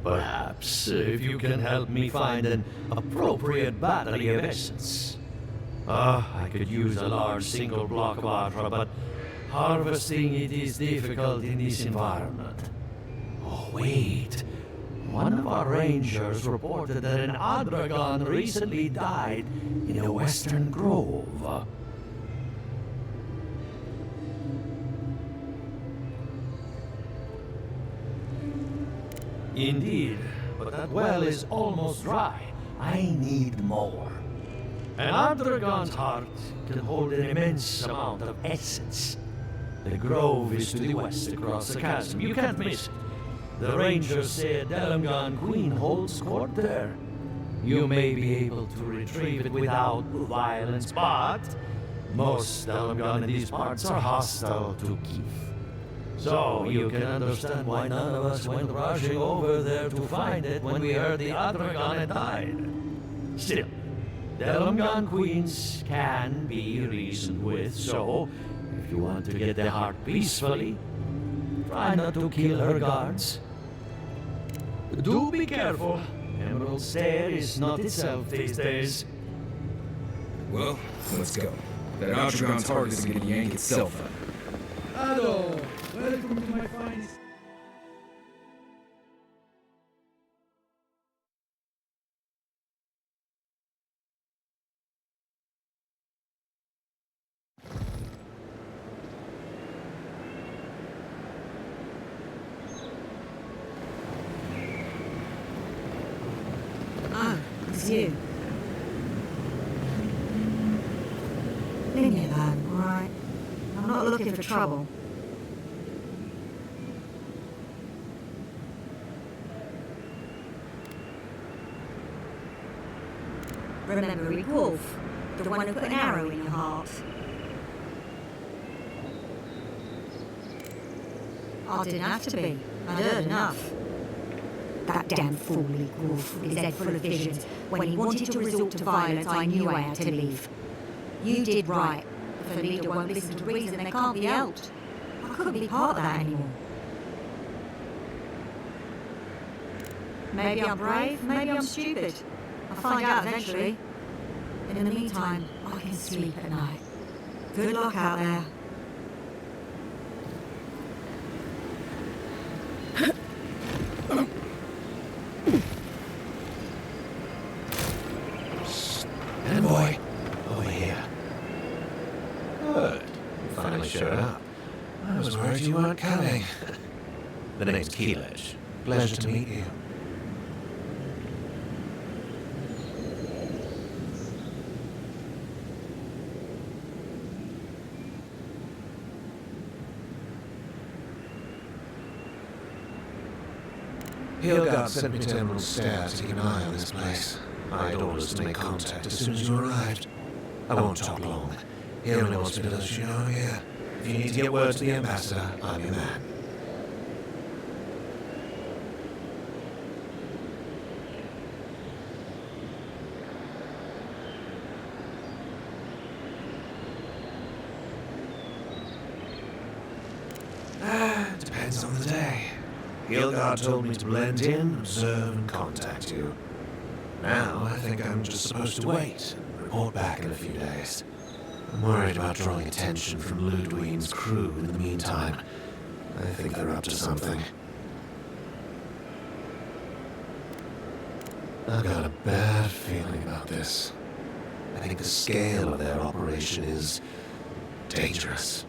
Perhaps if you can help me find an appropriate battery of essence. I could use a large single block of Atra, but Harvesting it is difficult in this environment. Oh, wait. One of our rangers reported that an Adragon recently died in a western grove. Indeed, but that well is almost dry. I need more. An Adragon's heart can hold an immense amount of essence. The grove is to the west across the chasm. You can't miss it. The rangers say a Delumgan queen holds court there. You may be able to retrieve it without violence, but most Delumgan in these parts are hostile to Keith. So you can understand why none of us went rushing over there to find it when we heard the Adragon had died. Still, Delumgan queens can be reasoned with, so if you want to get the heart peacefully, try not to kill her guards. Do be careful. Emerald Stair is not itself these days. Well, let's go. That Adragon's heart isn't gonna yank itself up. Hello, welcome to my finest. Oh, it's you. Leave me alone, alright? I'm not looking for trouble. Remember Rick Wolf, the one who put an arrow in your heart? I didn't have to be. I'd heard enough. That damn fool Rick Wolf, with his head full of visions. When he wanted to resort to violence, I knew I had to leave. You did right. If a leader won't listen to reason, they can't be helped. I couldn't be part of that anymore. Maybe I'm brave, maybe I'm stupid. I'll find out eventually. And in the meantime, I can sleep at night. Good luck out there. Envoy, over here. Good. You finally showed up. I was worried you weren't coming. The name's Keelish. Pleasure to meet you. Hilgard sent me to Emerald Stair to keep an eye on this place. I had orders to make contact as soon as you arrived. I won't talk long. He only wants me to let you know here. If you need to get word to the ambassador, I'm your man. Depends on the day. Hilgard told me to blend in, observe, and contact you. Now, I think I'm just supposed to wait and report back in a few days. I'm worried about drawing attention from Ludwine's crew in the meantime. I think they're up to something. I've got a bad feeling about this. I think the scale of their operation is dangerous.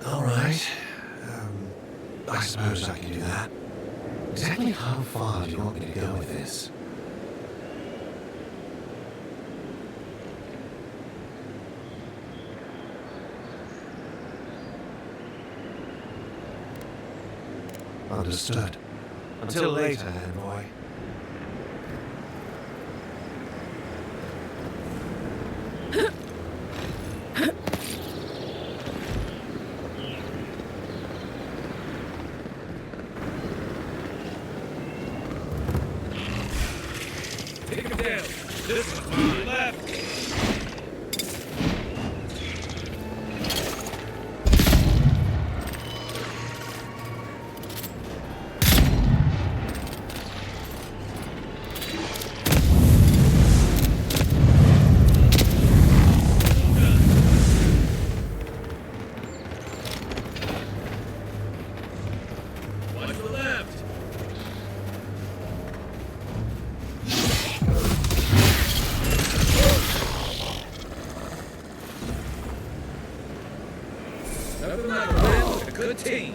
All right. I suppose I can do that. Exactly how far do you want me to go with this? Understood. Until later, envoy. This one's on your left. Watch the left. Nothing like a win with a good team.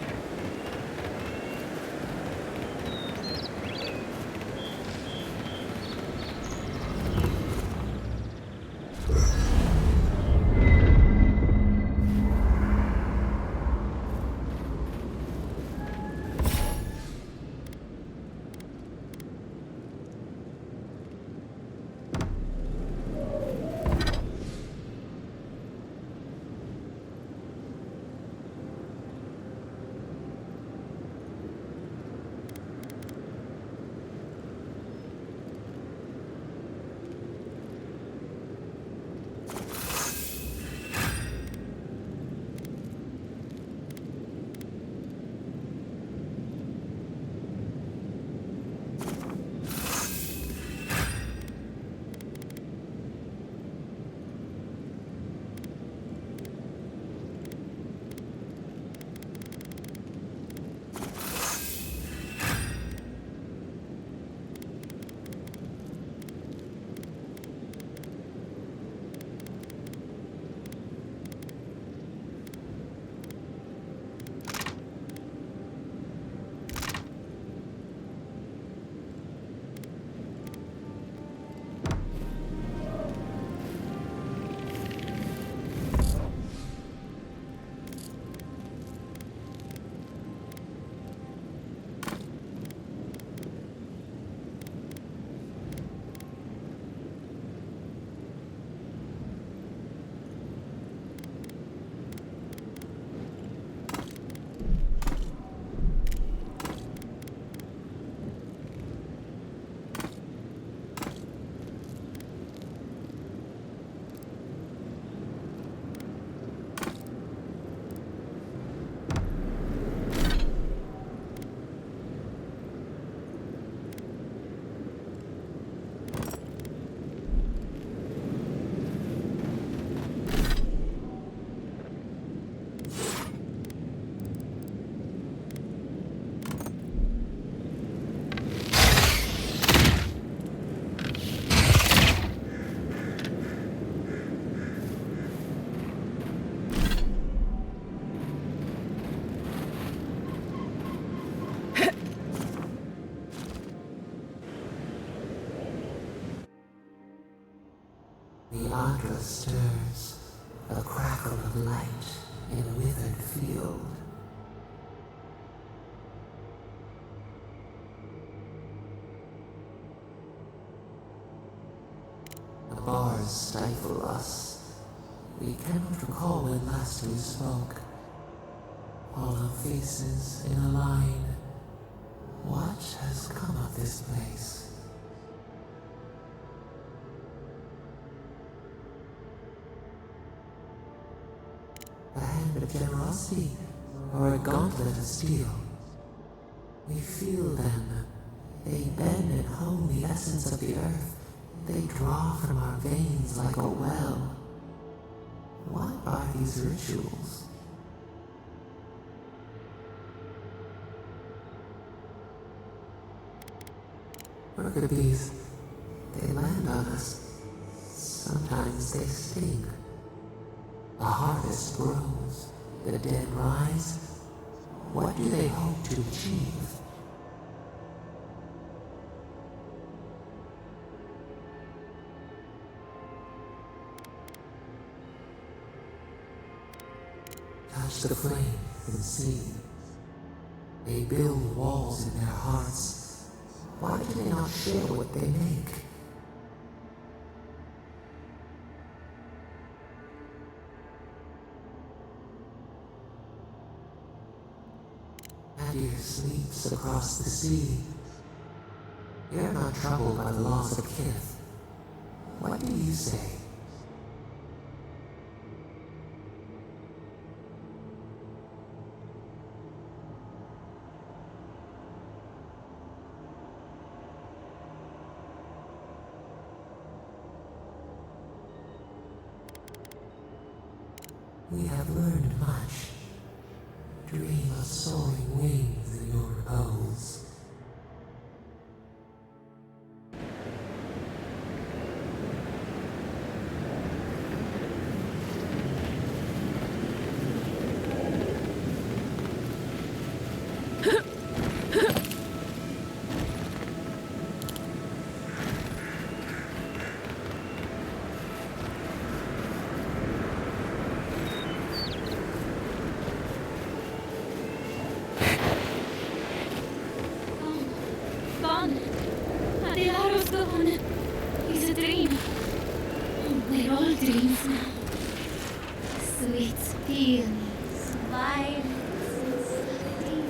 The Adra stirs, a crackle of light in a withered field. The bars stifle us. We cannot recall when last we spoke. All our faces in a line. What has come of this place? A hand of generosity, or a gauntlet of steel. We feel them. They bend and hone the essence of the earth. They draw from our veins like a well. What are these rituals? Worker bees, they land on us. Sometimes they sting. The harvest grows, the dead rise. What do they hope to achieve? Touch the flame and see. They build walls in their hearts. Why do they not share what they make? Adir sleeps across the sea. You're not troubled by the loss of kith. What do you say? We have learned much. Dream of soaring wings in your repose. Gone. Adelar's gone. It's a dream. We're all dreams now. Sweet feelings, violence, insanity.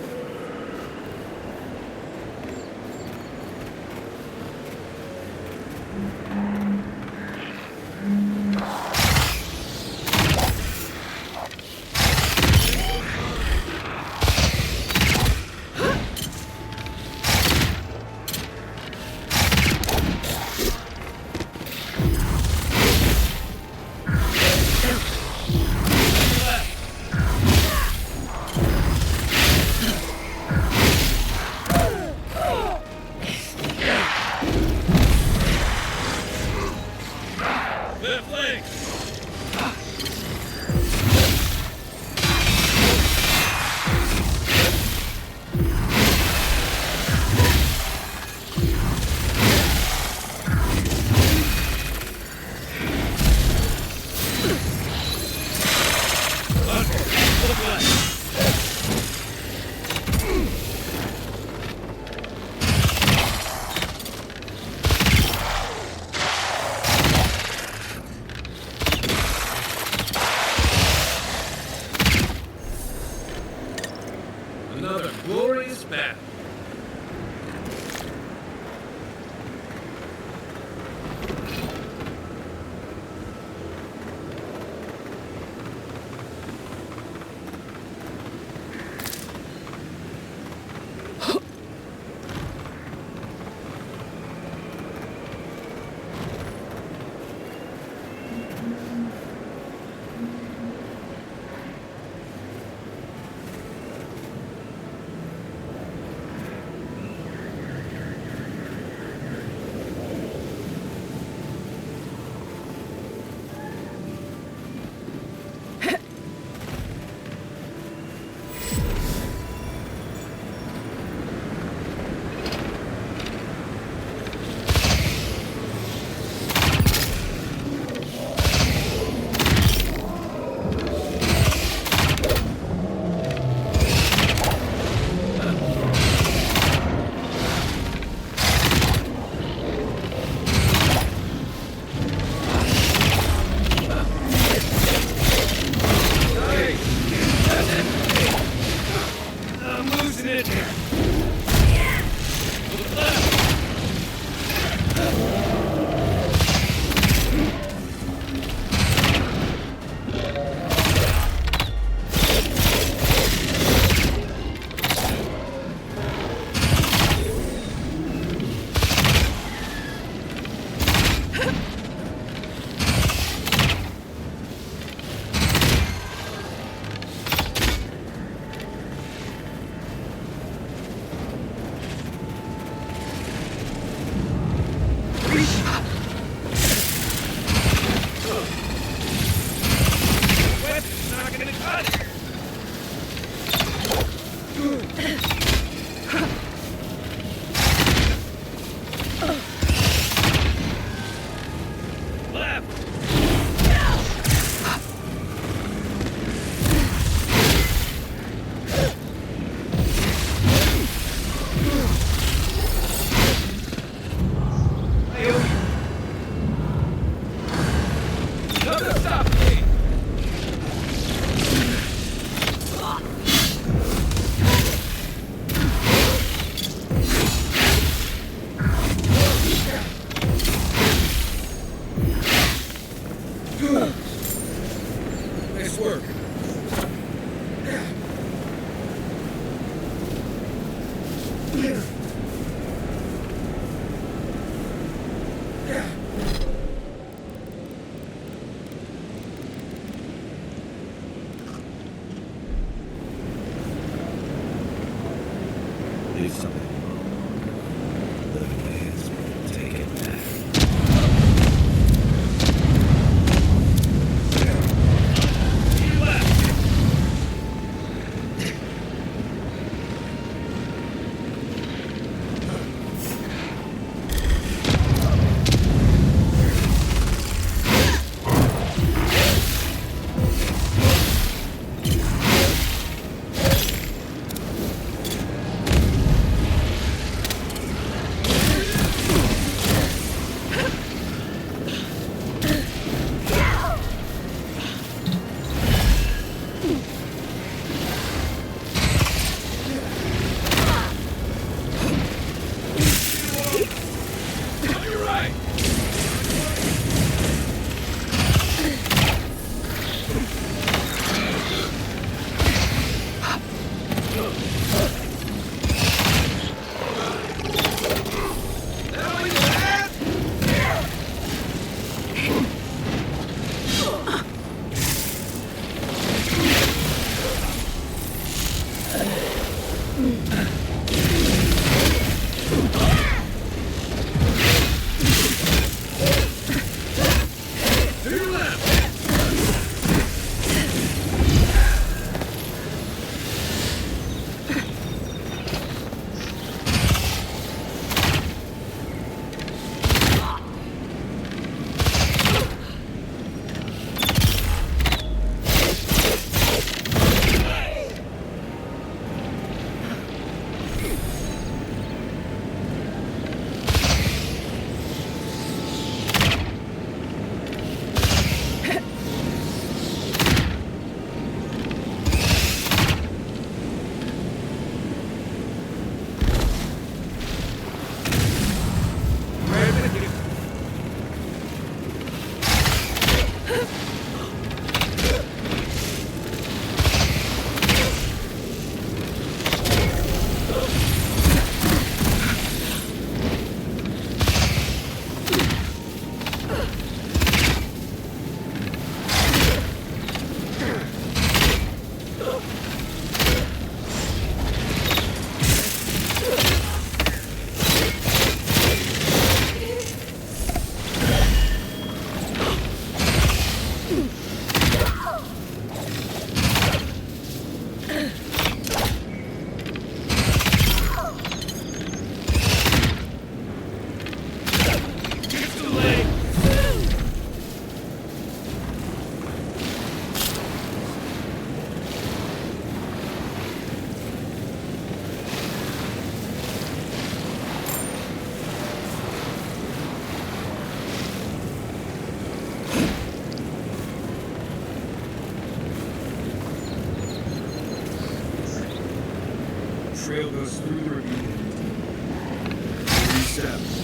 step.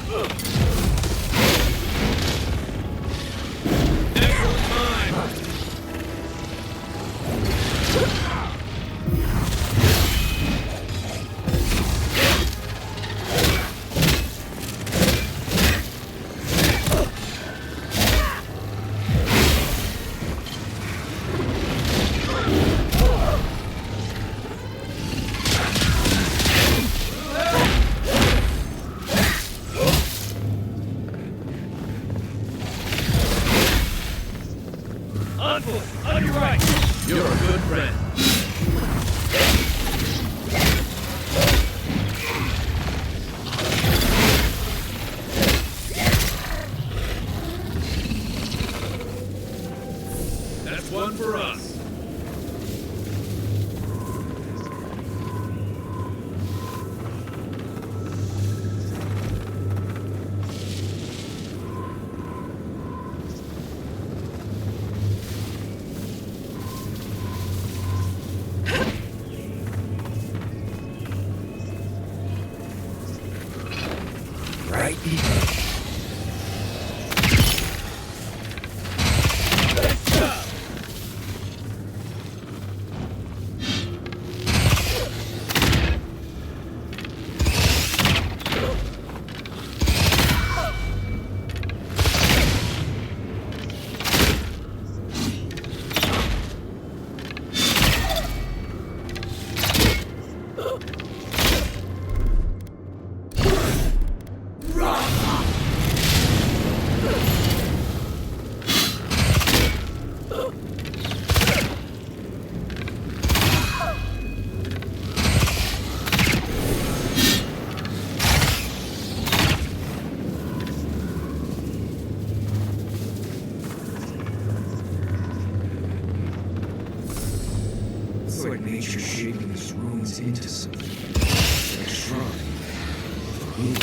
Ugh. On foot, on your right. You're a good friend. That's one for us. Right behind. It's like nature shaping these ruins into something. Like a shrine. Ooh.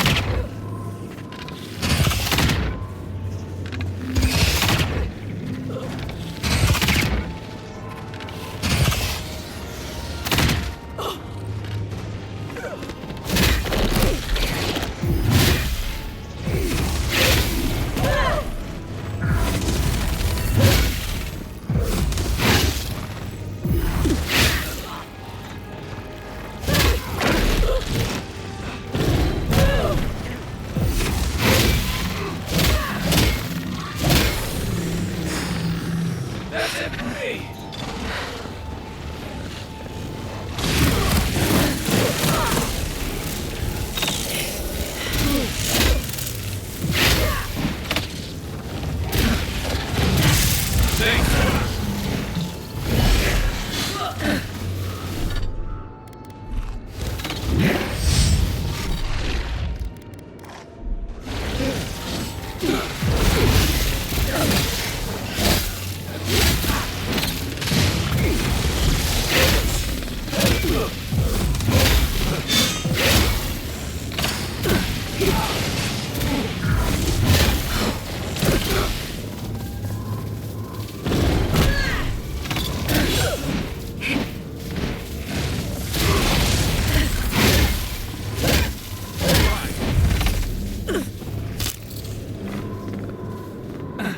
That's it for me.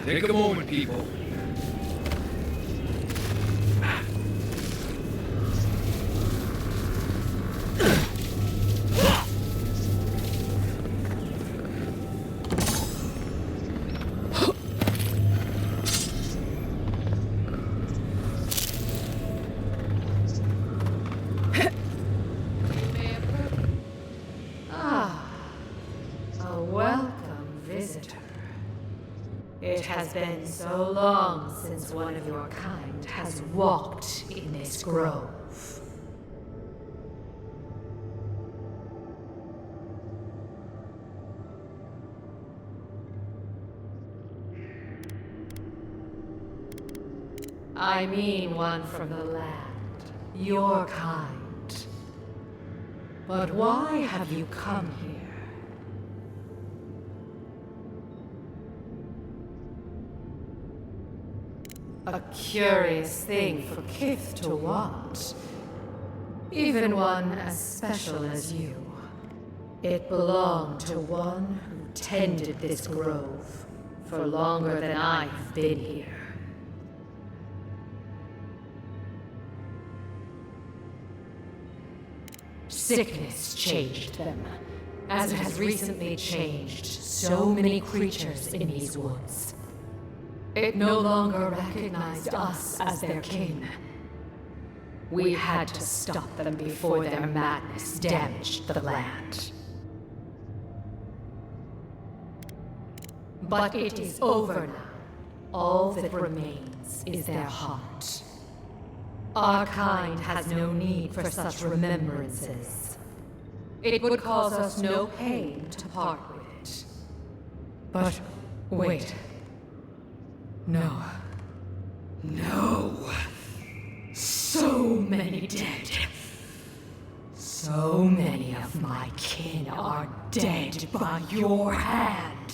Take a moment, people. A welcome visitor. It has been so long since one of your kind has walked in this grove. I mean one from the land, your kind. But why have you come here? A curious thing for Kith to want. Even one as special as you. It belonged to one who tended this grove for longer than I have been here. Sickness changed them, as it has recently changed so many creatures in these woods. It no longer recognized us as their kin. We had to stop them before their madness damaged the land. But it is over now. All that remains is their heart. Our kind has no need for such remembrances. It would cause us no pain to part with it. But wait. No. No. So many dead. So many of my kin are dead by your hand.